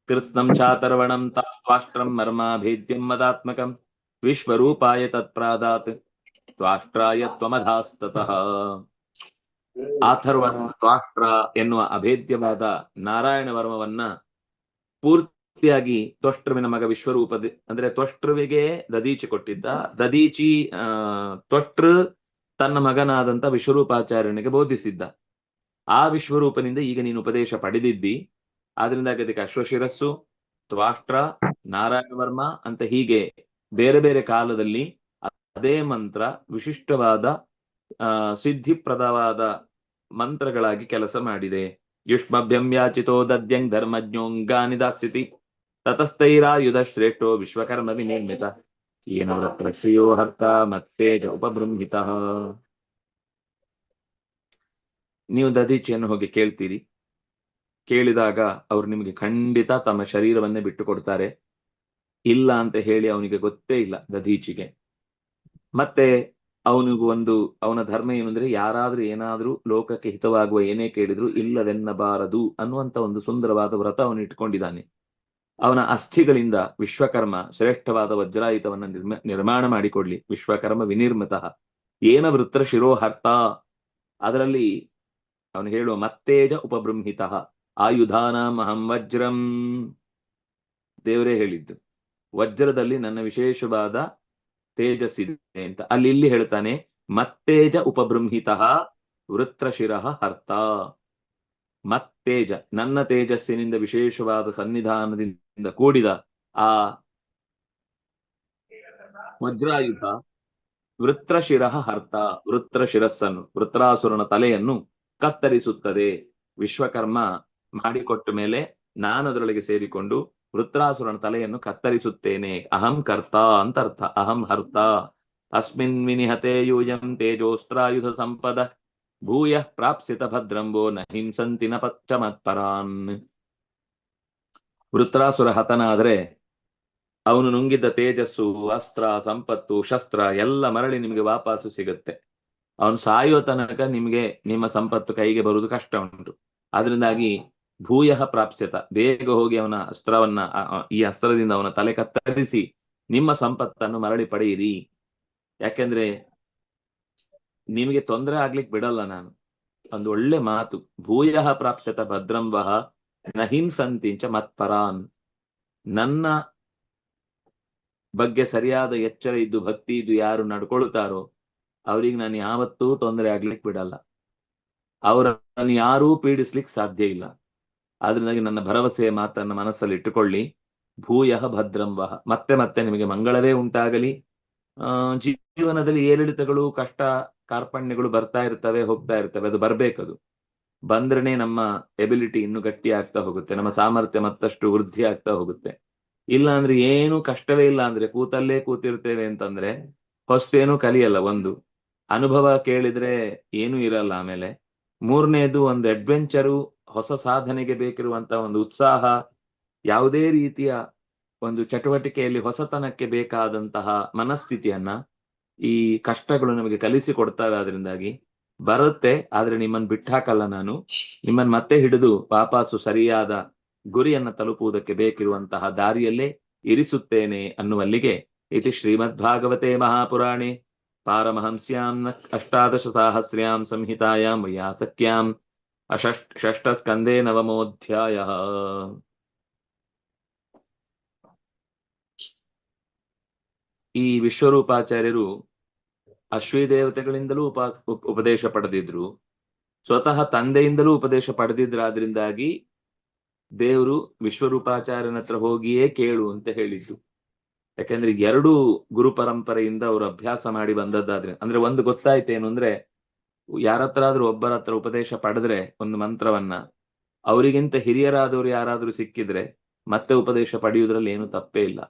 ಕೃತ್ನಂ ಚಾತರ್ವಣಂ ತ್ವಾಷ್ಟ್ರಂ ಮರ್ಮಾಭೇದ್ಯಂ ಮದಾತ್ಮಕಂ ವಿಶ್ವರೂಪಾಯ ತತ್ಪ್ರಾದಾತ್ ತ್ವಾಷ್ಟ್ರಾಯ ತ್ವಮಧಾಸ್ತತಃ. ಅಥರ್ವಣ ತ್ವಾಷ್ಟ್ರ ಎನ್ನುವ ಅಭೇದ್ಯವಾದ ನಾರಾಯಣ ವರ್ಮವನ್ನ ಪೂರ್ತಿಯಾಗಿ ತ್ವಷ್ಟ್ರವಿನ ಮಗ ವಿಶ್ವರೂಪ ಅಂದ್ರೆ ತ್ವಷ್ಟ್ರವಿಗೆ ದದೀಚಿ ಕೊಟ್ಟಿದ್ದ. ದದೀಚಿ ತ್ವಷ್ಟ್ರ ತನ್ನ ಮಗನಾದಂತ ವಿಶ್ವರೂಪಾಚಾರ್ಯನಿಗೆ ಬೋಧಿಸಿದ್ದ. ಆ ವಿಶ್ವರೂಪನಿಂದ ಈಗ ನೀನು ಉಪದೇಶ ಪಡೆದಿದ್ದಿ. ಆದ್ರಿಂದ ಅದಕ್ಕೆ ಅಶ್ವಶಿರಸ್ಸು, ತ್ವಾಷ್ಟ್ರ, ನಾರಾಯಣ ವರ್ಮ ಅಂತ ಹೀಗೆ ಬೇರೆ ಬೇರೆ ಕಾಲದಲ್ಲಿ ಅದೇ ಮಂತ್ರ ವಿಶಿಷ್ಟವಾದ ಸಿದ್ಧಿಪ್ರದವಾದ ಮಂತ್ರಗಳಾಗಿ ಕೆಲಸ ಮಾಡಿದೆ. ಯುಷ್ಮಭ್ಯಂ ಯಾಚಿತೋ ದದ್ಯಂ ಧರ್ಮಜ್ಞೋಂಗಾನಿ ದಾಸ್ಯತಿ ತತಸ್ಥೈರಾಯುಧ ಶ್ರೇಷ್ಠೋ ವಿಶ್ವಕರ್ಮ ವಿನಿರ್ಮಿತ ಏನವರತ್ರ ಶ್ರಿಯೋ ಹರ್ತ ಮತ್ತೇಜ ಉಪಬೃಂಹಿತ. ನೀವು ದಧೀಚಿಯನ್ನು ಹೋಗಿ ಕೇಳ್ತೀರಿ. ಕೇಳಿದಾಗ ಅವ್ರು ನಿಮಗೆ ಖಂಡಿತ ತಮ್ಮ ಶರೀರವನ್ನೇ ಬಿಟ್ಟು ಕೊಡ್ತಾರೆ. ಇಲ್ಲ ಅಂತ ಹೇಳಿ ಅವನಿಗೆ ಗೊತ್ತೇ ಇಲ್ಲ ದಧೀಚಿಗೆ. ಮತ್ತೆ ಅವನಿಗೂ ಅವನ ಧರ್ಮ ಏನು ಅಂದ್ರೆ ಯಾರಾದ್ರೂ ಏನಾದ್ರೂ ಲೋಕಕ್ಕೆ ಹಿತವಾಗುವ ಏನೇ ಕೇಳಿದ್ರು ಇಲ್ಲವೆನ್ನಬಾರದು ಅನ್ನುವಂತ ಒಂದು ಸುಂದರವಾದ ವ್ರತ ಅವನು ಇಟ್ಕೊಂಡಿದ್ದಾನೆ. ಅವನ ಅಸ್ಥಿಗಳಿಂದ ವಿಶ್ವಕರ್ಮ ಶ್ರೇಷ್ಠವಾದ ವಜ್ರಾಯುಧವನ್ನ ನಿರ್ಮಾಣ ಮಾಡಿಕೊಡ್ಲಿ. ವಿಶ್ವಕರ್ಮ ವಿನಿರ್ಮಿತಃ ಏನ ವೃತ್ರ ಶಿರೋಹರ್ತ, ಅದರಲ್ಲಿ ಅವನು ಹೇಳುವ ಮತ್ತೇಜ ಉಪಬೃಂಹಿತ ಆಯುಧಾನಾಂ ಅಹಂ ವಜ್ರಂ. ದೇವರೇ ಹೇಳಿದ್ದು ವಜ್ರದಲ್ಲಿ ನನ್ನ ವಿಶೇಷವಾದ ತೇಜಸ್ಸಿದೆ ಅಂತ. ಇಲ್ಲಿ ಹೇಳ್ತಾನೆ ಮತ್ತೇಜ ಉಪಬೃಂಹಿತ ವೃತ್ರಶಿರ ಹರ್ತ. ಮತ್ತೇಜ ನನ್ನ ತೇಜಸ್ಸಿನಿಂದ ವಿಶೇಷವಾದ ಸನ್ನಿಧಾನದಿಂದ ಕೂಡಿದ ಆ ವಜ್ರಾಯುಧ ವೃತ್ರಶಿರ ಹರ್ತ, ವೃತ್ರಶಿರಸ್ಸನ್ನು ವೃತ್ರಾಸುರನ ತಲೆಯನ್ನು ಕತ್ತರಿಸುತ್ತದೆ. ವಿಶ್ವಕರ್ಮ ಮಾಡಿಕೊಟ್ಟ ಮೇಲೆ ನಾನು ಅದರೊಳಗೆ ಸೇರಿಕೊಂಡು ವೃತ್ರಾಸುರನ ತಲೆಯನ್ನು ಕತ್ತರಿಸುತ್ತೇನೆ. ಅಹಂ ಕರ್ತ ಅಂತ ಅರ್ಥ. ಅಹಂ ಹರ್ತ ಅಸ್ಮಿನ್ ವಿನಿಹತೆ ಯೂಯಂ ತೇಜೋಸ್ತ್ರಾಯುಧ ಸಂಪದ ಭೂಯ ಪ್ರಾಪ್ಸಿತ ಭದ್ರಂಬೋ ನ ಹಿಂಸಂತಿ ನ ಪಚ್ಚಮತ್ಪರಾನ್. ವೃತ್ರಾಸುರ ಹತನಾದ್ರೆ ಅವನು ನುಂಗಿದ್ದ ತೇಜಸ್ಸು, ಅಸ್ತ್ರ, ಸಂಪತ್ತು, ಶಸ್ತ್ರ ಎಲ್ಲ ಮರಳಿ ನಿಮಗೆ ವಾಪಸ್ಸು ಸಿಗುತ್ತೆ. ಅವನು ಸಾಯೋ ತನಕ ನಿಮಗೆ ನಿಮ್ಮ ಸಂಪತ್ತು ಕೈಗೆ ಬರುವುದು ಕಷ್ಟ ಉಂಟು. ಅದರಿಂದಾಗಿ ಭೂಯ ಪ್ರಾಪ್ಸ್ಯತ, ಬೇಗ ಹೋಗಿ ಅವನ ಅಸ್ತ್ರವನ್ನ ಈ ಅಸ್ತ್ರದಿಂದ ಅವನ ತಲೆ ಕತ್ತರಿಸಿ ನಿಮ್ಮ ಸಂಪತ್ತನ್ನು ಮರಳಿ ಪಡೆಯಿರಿ. ಯಾಕೆಂದ್ರೆ ನಿಮಗೆ ತೊಂದರೆ ಆಗ್ಲಿಕ್ಕೆ ಬಿಡಲ್ಲ ನಾನು. ಒಂದು ಒಳ್ಳೆ ಮಾತು. ಭೂಯಃ ಪ್ರಾಪ್ಸ್ಯತ ಭದ್ರಂ ವಹ ನ ಹಿಂಸಂತಿಂಚ ಮತ್ಪರಾನ್. ನನ್ನ ಬಗ್ಗೆ ಸರಿಯಾದ ಎಚ್ಚರ ಇದ್ದು ಭಕ್ತಿ ಇದ್ದು ಯಾರು ನಡ್ಕೊಳ್ತಾರೋ ಅವ್ರಿಗೆ ನಾನು ಯಾವತ್ತೂ ತೊಂದರೆ ಆಗ್ಲಿಕ್ಕೆ ಬಿಡಲ್ಲ. ಅವರನ್ನು ಯಾರೂ ಪೀಡಿಸ್ಲಿಕ್ಕೆ ಸಾಧ್ಯ ಇಲ್ಲ. ಆದ್ರಿಂದಾಗಿ ನನ್ನ ಭರವಸೆಯ ಮಾತನ್ನ ಮನಸ್ಸಲ್ಲಿ ಇಟ್ಟುಕೊಳ್ಳಿ. ಭೂಯಃ ಭದ್ರಂ ವಹ. ಮತ್ತೆ ಮತ್ತೆ ನಿಮಗೆ ಮಂಗಳವೇ ಉಂಟಾಗಲಿ. ಜೀವನದಲ್ಲಿ ಏರಿಳಿತಗಳು, ಕಷ್ಟ ಕಾರ್ಪಣ್ಯಗಳು ಬರ್ತಾ ಇರ್ತವೆ, ಹೋಗ್ತಾ ಇರ್ತವೆ. ಅದು ಬರ್ಬೇಕದು. ಬಂದ್ರನೆ ನಮ್ಮ ಎಬಿಲಿಟಿ ಇನ್ನು ಗಟ್ಟಿ ಆಗ್ತಾ ಹೋಗುತ್ತೆ, ನಮ್ಮ ಸಾಮರ್ಥ್ಯ ಮತ್ತಷ್ಟು ವೃದ್ಧಿ ಆಗ್ತಾ ಹೋಗುತ್ತೆ. ಇಲ್ಲ ಅಂದ್ರೆ ಏನು ಕಷ್ಟವೇ ಇಲ್ಲ ಅಂದ್ರೆ ಕೂತಲ್ಲೇ ಕೂತಿರ್ತೇವೆ ಅಂತಂದ್ರೆ ಹೊಸ್ತೇನು ಕಲಿಯಲ್ಲ. ಒಂದು ಅನುಭವ ಕೇಳಿದ್ರೆ ಏನು ಇರಲ್ಲ. ಆಮೇಲೆ ಮೂರನೇದು ಒಂದು ಅಡ್ವೆಂಚರು, ಹೊಸ ಸಾಧನೆಗೆ ಬೇಕಿರುವಂತಹ ಒಂದು ಉತ್ಸಾಹ, ಯಾವುದೇ ರೀತಿಯ ಒಂದು ಚಟುವಟಿಕೆಯಲ್ಲಿ ಹೊಸತನಕ್ಕೆ ಬೇಕಾದಂತಹ ಮನಸ್ಥಿತಿಯನ್ನ ಈ ಕಷ್ಟಗಳು ನಮಗೆ ಕಲಿಸಿಕೊಡ್ತವೆ. ಅದರಿಂದಾಗಿ ಬರುತ್ತೆ, ಆದ್ರೆ ನಿಮ್ಮನ್ನು ಬಿಟ್ಟಾಕಲ್ಲ. ನಾನು ನಿಮ್ಮನ್ನು ಮತ್ತೆ ಹಿಡಿದು ವಾಪಸ್ಸು ಸರಿಯಾದ ಗುರಿಯನ್ನ ತಲುಪುವುದಕ್ಕೆ ಬೇಕಿರುವಂತಹ ದಾರಿಯಲ್ಲೇ ಇರಿಸುತ್ತೇನೆ ಅನ್ನುವಲ್ಲಿಗೆ ಇತಿ ಶ್ರೀಮದ್ಭಾಗವತೆ ಮಹಾಪುರಾಣೆ ಪಾರಮಹಂಸ್ಯಾಂ ಅಷ್ಟಾದಶ ಸಾಹಸ್ರ್ಯಾಂ ಸಂಹಿತಾಯಾಂ ವೈಯಾಸಕ್ಯಾಂ ಷಷ್ಠ ಸ್ಕಂದೇ ನವಮೋಧ್ಯಾಯ. ಈ ವಿಶ್ವರೂಪಾಚಾರ್ಯರು ಅಶ್ವೀ ದೇವತೆಗಳಿಂದಲೂ ಉಪದೇಶ ಪಡೆದಿದ್ರು, ಸ್ವತಃ ತಂದೆಯಿಂದಲೂ ಉಪದೇಶ ಪಡೆದಿದ್ರಾದ್ರಿಂದಾಗಿ ದೇವರು ವಿಶ್ವರೂಪಾಚಾರ್ಯನ ಹತ್ರ ಹೋಗಿಯೇ ಕೇಳು ಅಂತ ಹೇಳಿದ್ದು. ಯಾಕಂದ್ರೆ ಎರಡು ಗುರು ಪರಂಪರೆಯಿಂದ ಅವರು ಅಭ್ಯಾಸ ಮಾಡಿ ಬಂದದ್ದಾದ್ರೆ, ಅಂದ್ರೆ ಒಂದು ಗೊತ್ತಾಯ್ತೇನು ಅಂದ್ರೆ, ಯಾರತ್ರ ಆದ್ರೂ ಒಬ್ಬರ ಹತ್ರ ಉಪದೇಶ ಪಡೆದ್ರೆ ಒಂದು ಮಂತ್ರವನ್ನ, ಅವರಿಗಿಂತ ಹಿರಿಯರಾದವರು ಯಾರಾದ್ರೂ ಸಿಕ್ಕಿದ್ರೆ ಮತ್ತೆ ಉಪದೇಶ ಪಡೆಯುವುದ್ರಲ್ಲಿ ಏನು ತಪ್ಪೇ ಇಲ್ಲ.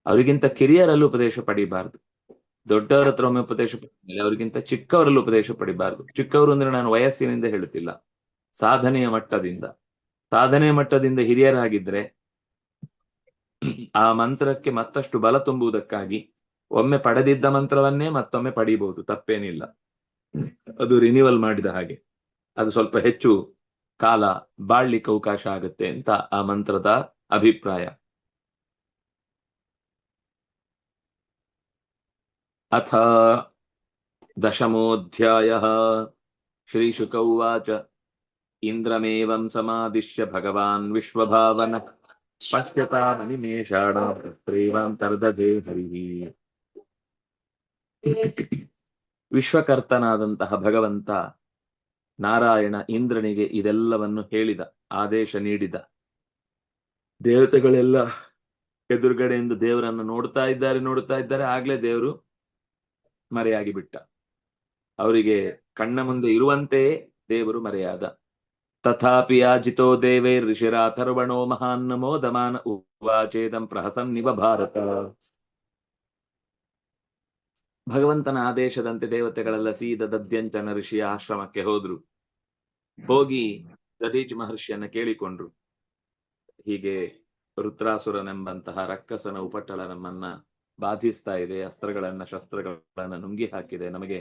ಅವರಿಗಿಂತ ಕಿರಿಯರಲ್ಲಿ ಉಪದೇಶ ಪಡಿಬಾರ್ದು. ದೊಡ್ಡವರ ಹತ್ರ ಒಮ್ಮೆ ಉಪದೇಶ ಪಡೆದ ಅವರಿಗಿಂತ ಚಿಕ್ಕವರಲ್ಲಿ ಉಪದೇಶ ಪಡಿಬಾರ್ದು. ಚಿಕ್ಕವರು ಅಂದ್ರೆ ನಾನು ವಯಸ್ಸಿನಿಂದ ಹೇಳುತ್ತಿಲ್ಲ, ಸಾಧನೆಯ ಮಟ್ಟದಿಂದ. ಸಾಧನೆ ಮಟ್ಟದಿಂದ ಹಿರಿಯರಾಗಿದ್ರೆ ಆ ಮಂತ್ರಕ್ಕೆ ಮತ್ತಷ್ಟು ಬಲ ತುಂಬುವುದಕ್ಕಾಗಿ ಒಮ್ಮೆ ಪಡೆದಿದ್ದ ಮಂತ್ರವನ್ನೇ ಮತ್ತೊಮ್ಮೆ ಪಡೀಬಹುದು, ತಪ್ಪೇನಿಲ್ಲ. ಅದು ರಿನಿವಲ್ ಮಾಡಿದ ಹಾಗೆ, ಅದು ಸ್ವಲ್ಪ ಹೆಚ್ಚು ಕಾಲ ಬಾಳ್ಲಿಕ್ಕೆ ಅವಕಾಶ ಆಗುತ್ತೆ ಅಂತ ಆ ಮಂತ್ರದ ಅಭಿಪ್ರಾಯ. ಅಥ ದಶಮೋಧ್ಯಾಯಃ. ಶ್ರೀಶುಕ ಉವಾಚ ಇಂದ್ರಮೇವಂ ಸಮಾದಿಶ್ಯ ಭಗವಾನ್ ವಿಶ್ವಭಾವನ ಪಶ್ಯತಾಮನಿಮೇಷಾಣಾಂತರ್ದಧೇ ಹರಿಃ. ವಿಶ್ವಕರ್ತನಾದಂತಹ ಭಗವಂತ ನಾರಾಯಣ ಇಂದ್ರನಿಗೆ ಇದೆಲ್ಲವನ್ನು ಹೇಳಿದ, ಆದೇಶ ನೀಡಿದ. ದೇವತೆಗಳೆಲ್ಲ ಎದುರುಗಡೆಯಿಂದ ದೇವರನ್ನು ನೋಡ್ತಾ ಇದ್ದಾರೆ. ಆಗ್ಲೇ ದೇವರು ಮರೆಯಾಗಿ ಬಿಟ್ಟ. ಅವರಿಗೆ ಕಣ್ಣ ಮುಂದೆ ಇರುವಂತೆಯೇ ದೇವರು ಮರೆಯಾದ. ತಥಾಪಿ ಯಾಜಿತೋ ದೇವೈರ್ ಋಷಿರಾಥರ್ವಣೋ ಮಹಾನ್ ಮೋದಮಾನ ಉವಾಚೇದಂ ಪ್ರಹಸನ್ನಿವ ಭಾರತ. ಭಗವಂತನ ಆದೇಶದಂತೆ ದೇವತೆಗಳೆಲ್ಲ ಸೀದ ದದ್ಯಂಚನ ಋಷಿಯ ಆಶ್ರಮಕ್ಕೆ ಹೋದ್ರು. ಹೋಗಿ ದಧೀಚಿ ಮಹರ್ಷಿಯನ್ನ ಕೇಳಿಕೊಂಡ್ರು. ಹೀಗೆ ರುದ್ರಾಸುರನೆಂಬಂತಹ ರಕ್ಕಸನ ಉಪಟಳ ನಮ್ಮನ್ನ ಬಾಧಿಸ್ತಾ ಇದೆ, ಅಸ್ತ್ರಗಳನ್ನ ಶಸ್ತ್ರಗಳನ್ನ ನುಂಗಿ ಹಾಕಿದೆ. ನಮಗೆ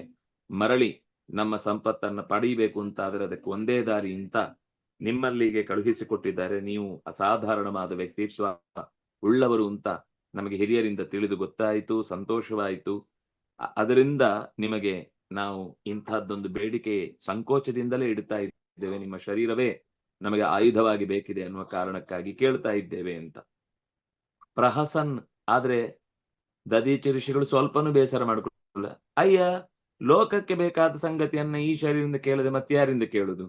ಮರಳಿ ನಮ್ಮ ಸಂಪತ್ತನ್ನ ಪಡೀಬೇಕು ಅಂತಾದ್ರೆ ಅದಕ್ಕೆ ಒಂದೇ ದಾರಿ ಅಂತ ನಿಮ್ಮಲ್ಲಿಗೆ ಕಳುಹಿಸಿಕೊಟ್ಟಿದ್ದಾರೆ. ನೀವು ಅಸಾಧಾರಣವಾದ ವ್ಯಕ್ತಿತ್ವ ಉಳ್ಳವರು ಅಂತ ನಮಗೆ ಹಿರಿಯರಿಂದ ತಿಳಿದು ಗೊತ್ತಾಯಿತು, ಸಂತೋಷವಾಯಿತು. ಅದರಿಂದ ನಿಮಗೆ ನಾವು ಇಂತಹದ್ದೊಂದು ಬೇಡಿಕೆ ಸಂಕೋಚದಿಂದಲೇ ಇಡ್ತಾ ಇದ್ದೇವೆ. ನಿಮ್ಮ ಶರೀರವೇ ನಮಗೆ ಆಯುಧವಾಗಿ ಬೇಕಿದೆ ಅನ್ನುವ ಕಾರಣಕ್ಕಾಗಿ ಕೇಳ್ತಾ ಇದ್ದೇವೆ ಅಂತ. ಪ್ರಹಸನ್. ಆದ್ರೆ ದದೀಚಿ ಋಷಿಗಳು ಸ್ವಲ್ಪನೂ ಬೇಸರ ಮಾಡ್ಕೊಳ್ಳ. ಅಯ್ಯ, ಲೋಕಕ್ಕೆ ಬೇಕಾದ ಸಂಗತಿಯನ್ನ ಈ ಶರೀರದಿಂದ ಕೇಳದೆ ಮತ್ಯಾರಿಂದ ಕೇಳುದು?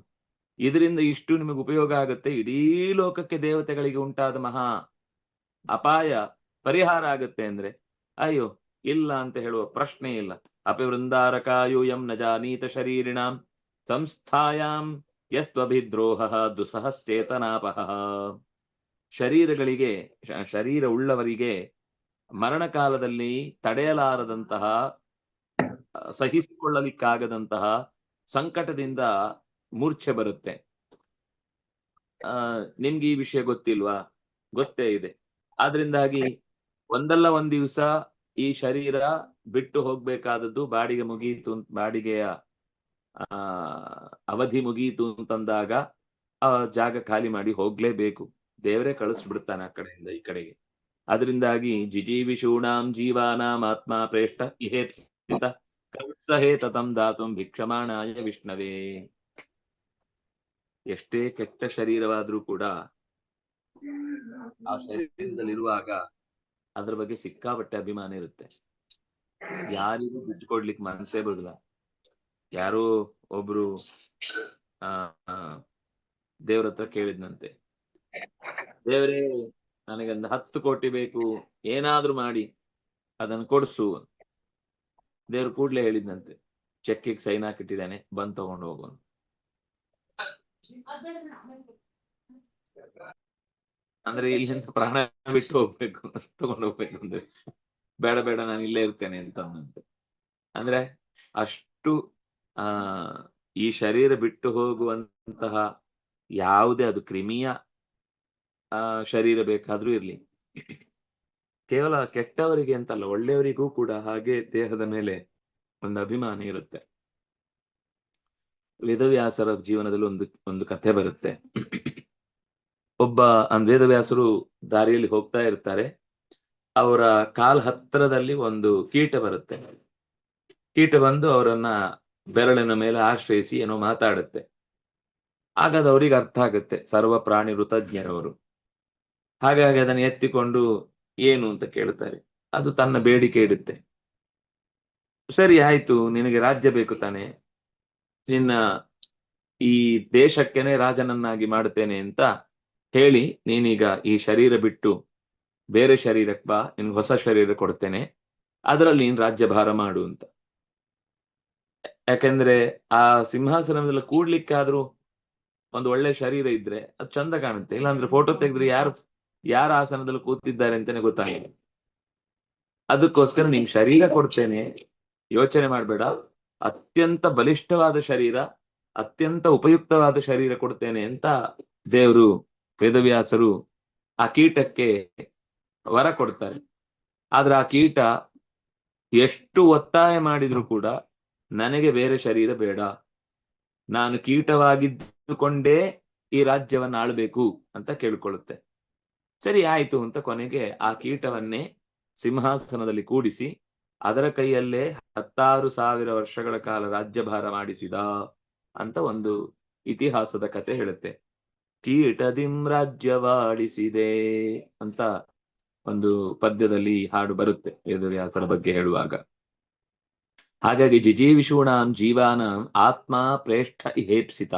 ಇದರಿಂದ ಇಷ್ಟು ನಿಮಗೆ ಉಪಯೋಗ ಆಗುತ್ತೆ, ಇಡೀ ಲೋಕಕ್ಕೆ ದೇವತೆಗಳಿಗೆ ಉಂಟಾದ ಮಹಾ ಅಪಾಯ ಪರಿಹಾರ ಆಗುತ್ತೆ ಅಂದ್ರೆ ಅಯ್ಯೋ ಇಲ್ಲ ಅಂತ ಹೇಳುವ ಪ್ರಶ್ನೆ ಇಲ್ಲ. ಅಪಿ ವೃಂದಾರಕಾಯೂಯಂ ನ ಜಾನೀತ ಶರೀರಿಣಾಂ ಸಂಸ್ಥಾಯಾಂ ಯಸ್ತ್ವಭಿದ್ರೋಹ ದುಸಹಶ್ಚೇತನಾಪಹ. ಶರೀರಗಳಿಗೆ, ಶರೀರ ಉಳ್ಳವರಿಗೆ ಮರಣಕಾಲದಲ್ಲಿ ತಡೆಯಲಾರದಂತಹ, ಸಹಿಸಿಕೊಳ್ಳಲಿಕ್ಕಾಗದಂತಹ ಸಂಕಟದಿಂದ ಮೂರ್ಛೆ ಬರುತ್ತೆ. ನಿಮ್ಗೆ ಈ ವಿಷಯ ಗೊತ್ತಿಲ್ವಾ? ಗೊತ್ತೇ ಇದೆ. ಆದ್ರಿಂದಾಗಿ ಒಂದಲ್ಲ ಒಂದ್ ದಿವಸ ಈ ಶರೀರ ಬಿಟ್ಟು ಹೋಗ್ಬೇಕಾದದ್ದು, ಬಾಡಿಗೆ ಮುಗೀತು, ಬಾಡಿಗೆಯ ಅವಧಿ ಮುಗೀತು ಅಂತಂದಾಗ ಆ ಜಾಗ ಖಾಲಿ ಮಾಡಿ ಹೋಗ್ಲೇಬೇಕು. ದೇವರೇ ಕಳಿಸ್ಬಿಡ್ತಾನೆ ಆ ಕಡೆಯಿಂದ ಈ ಕಡೆಗೆ. ಅದರಿಂದಾಗಿ ಜಿಜೀವಿಷೂಣಾಂ ಜೀವಾನಾಂ ಆತ್ಮ ಪ್ರೇಷ್ಠ ಇಹೇತ ಕವಿತ್ಸಹೇ ತತಂ ದಾತುಂ ಭಿಕ್ಷಮಾಣಾಯ ವಿಷ್ಣವೇ. ಎಷ್ಟೇ ಕೆಟ್ಟ ಶರೀರವಾದ್ರೂ ಕೂಡ ಆ ಶರೀರದಲ್ಲಿರುವಾಗ ಅದ್ರ ಬಗ್ಗೆ ಸಿಕ್ಕಾಪಟ್ಟೆ ಅಭಿಮಾನ ಇರುತ್ತೆ. ಯಾರಿಗೂ ಬಿಟ್ಟುಕೊಡ್ಲಿಕ್ಕೆ ಮನಸ್ಸೇ ಬರಲ್ಲ. ಯಾರೋ ಒಬ್ರು ಆ ದೇವ್ರ ಹತ್ರ ಕೇಳಿದ್ನಂತೆ, ದೇವರೇ ನನಗೊಂದು 10 ಕೋಟಿ ಬೇಕು, ಏನಾದ್ರೂ ಮಾಡಿ ಅದನ್ನು ಕೊಡ್ಸು. ದೇವ್ರು ಕೂಡ್ಲೆ ಹೇಳಿದ್ನಂತೆ, ಚೆಕ್ಕಿಗೆ ಸೈನ್ ಹಾಕಿಟ್ಟಿದ್ದಾನೆ, ಬಂದ್ ತಗೊಂಡು ಹೋಗು. ಅಂದ್ರೆ ಇಲ್ಲಿಂದ ಪ್ರಾಣ ಬಿಟ್ಟು ಹೋಗ್ಬೇಕು, ತಗೊಂಡು ಹೋಗ್ಬೇಕು ಅಂದ್ರೆ ಬೇಡ ಬೇಡ ನಾನು ಇಲ್ಲೇ ಇರ್ತೇನೆ ಅಂತ ಅಂದಂತೆ. ಅಂದ್ರೆ ಅಷ್ಟು ಆ ಈ ಶರೀರ ಬಿಟ್ಟು ಹೋಗುವಂತಹ ಯಾವುದೇ ಅದು ಕ್ರಿಮಿಯ ಶರೀರ ಬೇಕಾದ್ರೂ ಇರ್ಲಿ, ಕೇವಲ ಕೆಟ್ಟವರಿಗೆ ಅಂತಲ್ಲ, ಒಳ್ಳೆಯವರಿಗೂ ಕೂಡ ಹಾಗೆ ದೇಹದ ಮೇಲೆ ಒಂದು ಅಭಿಮಾನ ಇರುತ್ತೆ. ವೇದವ್ಯಾಸರ ಜೀವನದಲ್ಲಿ ಒಂದು ಕಥೆ ಬರುತ್ತೆ. ಒಬ್ಬ ವೇದವ್ಯಾಸರು ದಾರಿಯಲ್ಲಿ ಹೋಗ್ತಾ ಇರ್ತಾರೆ. ಅವರ ಕಾಲ್ ಹತ್ತಿರದಲ್ಲಿ ಒಂದು ಕೀಟ ಬರುತ್ತೆ. ಕೀಟ ಬಂದು ಅವರನ್ನ ಬೆರಳಿನ ಮೇಲೆ ಆಶ್ರಯಿಸಿ ಏನೋ ಮಾತಾಡುತ್ತೆ. ಆಗ ಅದು ಅವರಿಗೆ ಅರ್ಥ ಆಗುತ್ತೆ, ಸರ್ವ ಪ್ರಾಣಿ ಋತಜ್ಞರವರು. ಹಾಗಾಗಿ ಅದನ್ನು ಎತ್ತಿಕೊಂಡು ಏನು ಅಂತ ಕೇಳ್ತಾರೆ. ಅದು ತನ್ನ ಬೇಡಿಕೆ ಇಡುತ್ತೆ. ಸರಿ ಆಯ್ತು, ನಿನಗೆ ರಾಜ್ಯ ಬೇಕು ತಾನೆ, ನಿನ್ನ ಈ ದೇಶಕ್ಕೆನೆ ರಾಜನನ್ನಾಗಿ ಮಾಡುತ್ತೇನೆ ಅಂತ ಹೇಳಿ ನೀನೀಗ ಈ ಶರೀರ ಬಿಟ್ಟು ಬೇರೆ ಶರೀರಕ್ಕೆ ಬಾ, ನಿನ್ಗೆ ಹೊಸ ಶರೀರ ಕೊಡ್ತೇನೆ, ಅದರಲ್ಲಿ ನೀನ್ ರಾಜ್ಯಭಾರ ಮಾಡು ಅಂತ. ಯಾಕೆಂದ್ರೆ ಆ ಸಿಂಹಾಸನದಲ್ಲಿ ಕೂಡ್ಲಿಕ್ಕಾದ್ರೂ ಒಂದು ಒಳ್ಳೆ ಶರೀರ ಇದ್ರೆ ಅದು ಚಂದ ಕಾಣುತ್ತೆ. ಇಲ್ಲಾಂದ್ರೆ ಫೋಟೋ ತೆಗೆದ್ರೆ ಯಾರ ಆಸನದಲ್ಲಿ ಕೂತಿದ್ದಾರೆ ಅಂತಾನೆ ಗೊತ್ತಾಗಿಲ್ಲ. ಅದಕ್ಕೋಸ್ಕರ ನಿಂಗೆ ಶರೀರ ಕೊಡ್ತೇನೆ, ಯೋಚನೆ ಮಾಡ್ಬೇಡ, ಅತ್ಯಂತ ಬಲಿಷ್ಠವಾದ ಶರೀರ, ಅತ್ಯಂತ ಉಪಯುಕ್ತವಾದ ಶರೀರ ಕೊಡ್ತೇನೆ ಅಂತ ದೇವರು ವೇದವ್ಯಾಸರು ಆ ಕೀಟಕ್ಕೆ ವರ ಕೊಡ್ತಾರೆ. ಆದ್ರೆ ಆ ಕೀಟ ಎಷ್ಟು ಒತ್ತಾಯ ಮಾಡಿದ್ರು ಕೂಡ ನನಗೆ ಬೇರೆ ಶರೀರ ಬೇಡ, ನಾನು ಕೀಟವಾಗಿದ್ದುಕೊಂಡೇ ಈ ರಾಜ್ಯವನ್ನು ಆಳ್ಬೇಕು ಅಂತ ಕೇಳ್ಕೊಳ್ಳುತ್ತೆ. ಸರಿ ಆಯ್ತು ಅಂತ ಕೊನೆಗೆ ಆ ಕೀಟವನ್ನೇ ಸಿಂಹಾಸನದಲ್ಲಿ ಕೂಡಿಸಿ ಅದರ ಕೈಯಲ್ಲೇ 16,000 ವರ್ಷಗಳ ಕಾಲ ರಾಜ್ಯಭಾರ ಮಾಡಿಸಿದ ಅಂತ ಒಂದು ಇತಿಹಾಸದ ಕತೆ ಹೇಳುತ್ತೆ. ಕೀಟದಿಂ ರಾಜ್ಯವಾಡಿಸಿದೆ ಅಂತ ಒಂದು ಪದ್ಯದಲ್ಲಿ ಹಾಡು ಬರುತ್ತೆ ವೇದವ್ಯಾಸರ ಬಗ್ಗೆ ಹೇಳುವಾಗ. ಹಾಗಾಗಿ ಜಿಜೀವಿಷೂಣಾಂ ಜೀವಾನಾಂ ಆತ್ಮ ಪ್ರೇಷ್ಠ ಇಹೇಪ್ಸಿತ,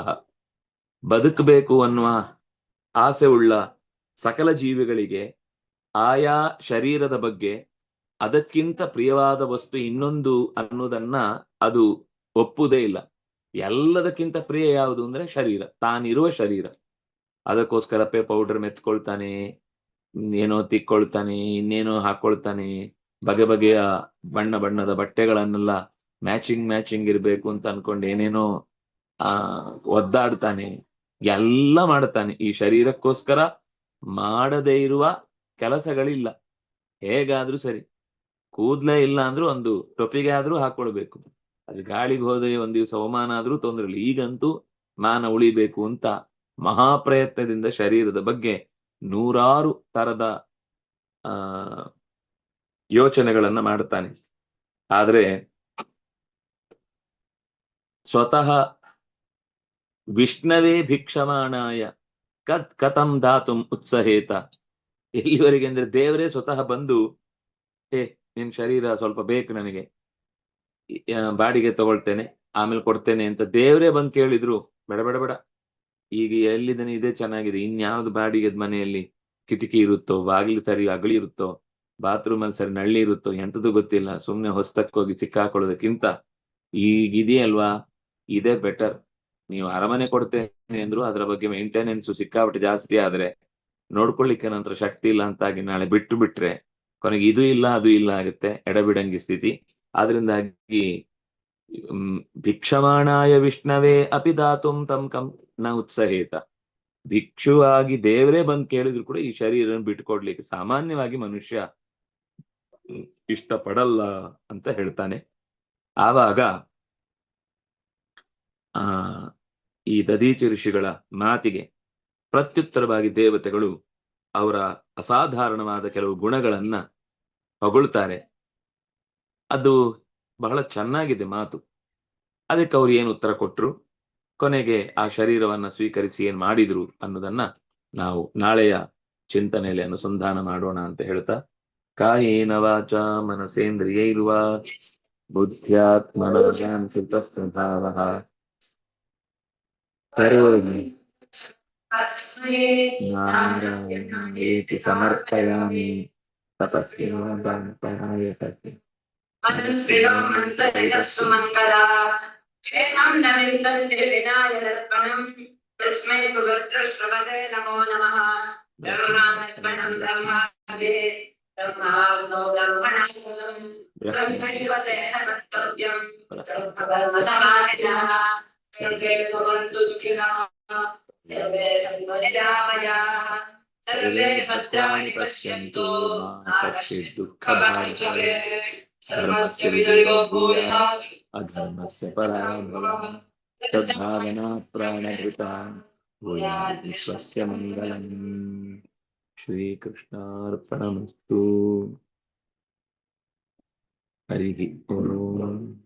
ಬದುಕಬೇಕು ಅನ್ನುವ ಆಸೆ ಉಳ್ಳ ಸಕಲ ಜೀವಿಗಳಿಗೆ ಆಯಾ ಶರೀರದ ಬಗ್ಗೆ ಅದಕ್ಕಿಂತ ಪ್ರಿಯವಾದ ವಸ್ತು ಇನ್ನೊಂದು ಅನ್ನೋದನ್ನ ಅದು ಒಪ್ಪುವುದೇ ಇಲ್ಲ. ಎಲ್ಲದಕ್ಕಿಂತ ಪ್ರಿಯ ಯಾವುದು ಅಂದ್ರೆ ಶರೀರ, ತಾನಿರುವ ಶರೀರ. ಅದಕ್ಕೋಸ್ಕರ ಪೌಡರ್ ಮೆತ್ಕೊಳ್ತಾನೆ, ಏನೋ ತಿಕ್ಕೊಳ್ತಾನೆ, ಇನ್ನೇನೋ ಹಾಕೊಳ್ತಾನೆ, ಬಗೆ ಬಗೆಯ ಬಣ್ಣ ಬಣ್ಣದ ಬಟ್ಟೆಗಳನ್ನೆಲ್ಲ ಮ್ಯಾಚಿಂಗ್ ಇರ್ಬೇಕು ಅಂತ ಅನ್ಕೊಂಡು ಏನೇನೋ ಒದ್ದಾಡ್ತಾನೆ, ಎಲ್ಲ ಮಾಡ್ತಾನೆ. ಈ ಶರೀರಕ್ಕೋಸ್ಕರ ಮಾಡದೇ ಇರುವ ಕೆಲಸಗಳಿಲ್ಲ. ಹೇಗಾದ್ರೂ ಸರಿ, ಕೂದ್ಲೇ ಇಲ್ಲ ಅಂದ್ರೂ ಒಂದು ಟೊಪಿಗೆ ಆದ್ರೂ ಹಾಕೊಳ್ಬೇಕು, ಅದು ಗಾಳಿಗೆ ಹೋದ್ರೆ ಒಂದ್ ದಿವ್ಸ ಅವಮಾನ ಆದ್ರೂ ತೊಂದ್ರೆ ಇಲ್ಲ, ಈಗಂತೂ ಮಾನ ಉಳಿಬೇಕು ಅಂತ ಮಹಾಪ್ರಯತ್ನದಿಂದ ಶರೀರದ ಬಗ್ಗೆ 100 ತರದ ಯೋಚನೆಗಳನ್ನ ಮಾಡ್ತಾನೆ. ಆದ್ರೆ ಸ್ವತಃ ವಿಷ್ಣವೇ ಭಿಕ್ಷಮಾಣಾಯ ಕಥಂ ಧಾತುಂ ಉತ್ಸಹೇತ, ಎಲ್ಲಿವರೆಗೆ ಅಂದ್ರೆ ದೇವರೇ ಸ್ವತಃ ಬಂದು ನಿನ್ ಶರೀರ ಸ್ವಲ್ಪ ಬೇಕು ನನಗೆ, ಬಾಡಿಗೆ ತಗೊಳ್ತೇನೆ ಆಮೇಲೆ ಕೊಡ್ತೇನೆ ಅಂತ ದೇವರೇ ಬಂದು ಕೇಳಿದ್ರು ಬೇಡ ಬೇಡ ಬೇಡ, ಈಗ ಎಲ್ಲಿದ್ದಾನೆ ಇದೇ ಚೆನ್ನಾಗಿದೆ, ಇನ್ಯಾವ್ದು ಬಾಡಿಗೆದ ಮನೆಯಲ್ಲಿ ಕಿಟಕಿ ಇರುತ್ತೋ, ಬಾಗಿಲು ಸರಿ ಅಗಳಿ ಇರುತ್ತೋ, ಬಾತ್ರೂಮ್ ಅಲ್ಲಿ ಸರಿ ನಳ್ಳಿ ಇರುತ್ತೋ, ಎಂತದ್ದು ಗೊತ್ತಿಲ್ಲ, ಸುಮ್ನೆ ಹೊಸ್ತಕ್ಕೋಗಿ ಸಿಕ್ಕಾಕೊಳ್ಳೋದಕ್ಕಿಂತ ಈಗಿದೆಯಲ್ವಾ ಇದೇ ಬೆಟರ್. ನೀವು ಅರಮನೆ ಕೊಡ್ತೇನೆ ಅಂದ್ರು ಅದರ ಬಗ್ಗೆ ಮೇಂಟೆನೆನ್ಸ್ ಸಿಕ್ಕಾಬಿಟ್ಟು ಜಾಸ್ತಿ ಆದ್ರೆ ನೋಡ್ಕೊಳ್ಳಿಕ್ಕೆ ನಂತರ ಶಕ್ತಿ ಇಲ್ಲ ಅಂತಾಗಿ ನಾಳೆ ಬಿಟ್ಟು ಬಿಟ್ರೆ ಕೊನೆಗೆ ಇದು ಇಲ್ಲ ಅದು ಇಲ್ಲ ಆಗುತ್ತೆ, ಎಡಬಿಡಂಗಿ ಸ್ಥಿತಿ. ಆದ್ರಿಂದಾಗಿ ಭಿಕ್ಷಮಾಣಾಯ ವಿಷ್ಣವೇ ಅಪಿ ಧಾತುಂ ತಂ ಕಂ ನ ಉತ್ಸಹೇತ, ಭಿಕ್ಷುವಾಗಿ ದೇವರೇ ಬಂದು ಕೇಳಿದ್ರು ಕೂಡ ಈ ಶರೀರ ಬಿಟ್ಕೊಡ್ಲಿಕ್ಕೆ ಸಾಮಾನ್ಯವಾಗಿ ಮನುಷ್ಯ ಇಷ್ಟಪಡಲ್ಲ ಅಂತ ಹೇಳ್ತಾನೆ. ಆವಾಗ ಈ ದಧೀಚಿ ಋಷಿಗಳ ಮಾತಿಗೆ ಪ್ರತ್ಯುತ್ತರವಾಗಿ ದೇವತೆಗಳು ಅವರ ಅಸಾಧಾರಣವಾದ ಕೆಲವು ಗುಣಗಳನ್ನ ಹೊಗಳ್ತಾರೆ. ಅದು ಬಹಳ ಚೆನ್ನಾಗಿದೆ ಮಾತು. ಅದಕ್ಕೆ ಅವ್ರು ಏನು ಉತ್ತರ ಕೊಟ್ರು, ಕೊನೆಗೆ ಆ ಶರೀರವನ್ನ ಸ್ವೀಕರಿಸಿ ಏನ್ ಮಾಡಿದ್ರು ಅನ್ನೋದನ್ನ ನಾವು ನಾಳೆಯ ಚಿಂತನೆಯಲ್ಲಿ ಅನುಸಂಧಾನ ಮಾಡೋಣ ಅಂತ ಹೇಳ್ತಾ, ಕಾಯೇನ ವಾಚ ಮನಸೇಂದ್ರಿಯೈರ್ವ ಬುದ್ಧ್ಯಾತ್ಮನಾ ಸಂಯತಃ ಕರೋಮಿ ನಾರಾಯಣೇತಿ ಸಮರ್ಪಯಾಮಿ ತಪಸ್ವಿನೋದಾನಪರಾಯತಃ ಮನಸ್ವಿನೋಮಂತಯಸ್ಸು ಮಂಗಲ ಕ್ಷೇಮಂ ನ ವಿಂದಂತೆ ವಿನಾಯದರ್ಪಣಂ ತಸ್ಮೈ ಸುಭದ್ರಶ್ರವಸೇ ನಮೋ ನಮಃ ಬ್ರಹ್ಮಾರ್ಪಣಂ ಬ್ರಹ್ಮಾಭಿ ಬ್ರಹ್ಮಾಗ್ನೋ ಬ್ರಹ್ಮಣಾರ್ಪಣಂ ಬ್ರಹ್ಮೈವ ತೇನ ಕರ್ತವ್ಯಂ ಬ್ರಹ್ಮಕರ್ಮಸಮಾಧಿನಃ ಸರ್ವೇ ಭವಂತು ಸುಖಿನಃ ಸರ್ವೇ ಸಂತು ನಿರಾಮಯಾಃ ಸರ್ವೇ ಭದ್ರಾಣಿ ಪಶ್ಯಂತು ಮಾ ಕಶ್ಚಿತ್ ದುಃಖಭಾಗ್ ಭವೇತ್ ಧರ್ಮಸ್ಯ ವಿಜಯೋ ಭೂಯಾತ್ ಅಧರ್ಮಸ್ಯ ಪರಾಭವಃ ತದ್ಭಾವನಾ ಪ್ರಾಣಭೃತಾ ಭೂಯಾತ್ ವಿಶ್ವಸ್ಯ ಮಂಗಲಂ. ಶ್ರೀಕೃಷ್ಣಾರ್ಪಣಮಸ್ತು. ಹರಿ ಓಂ.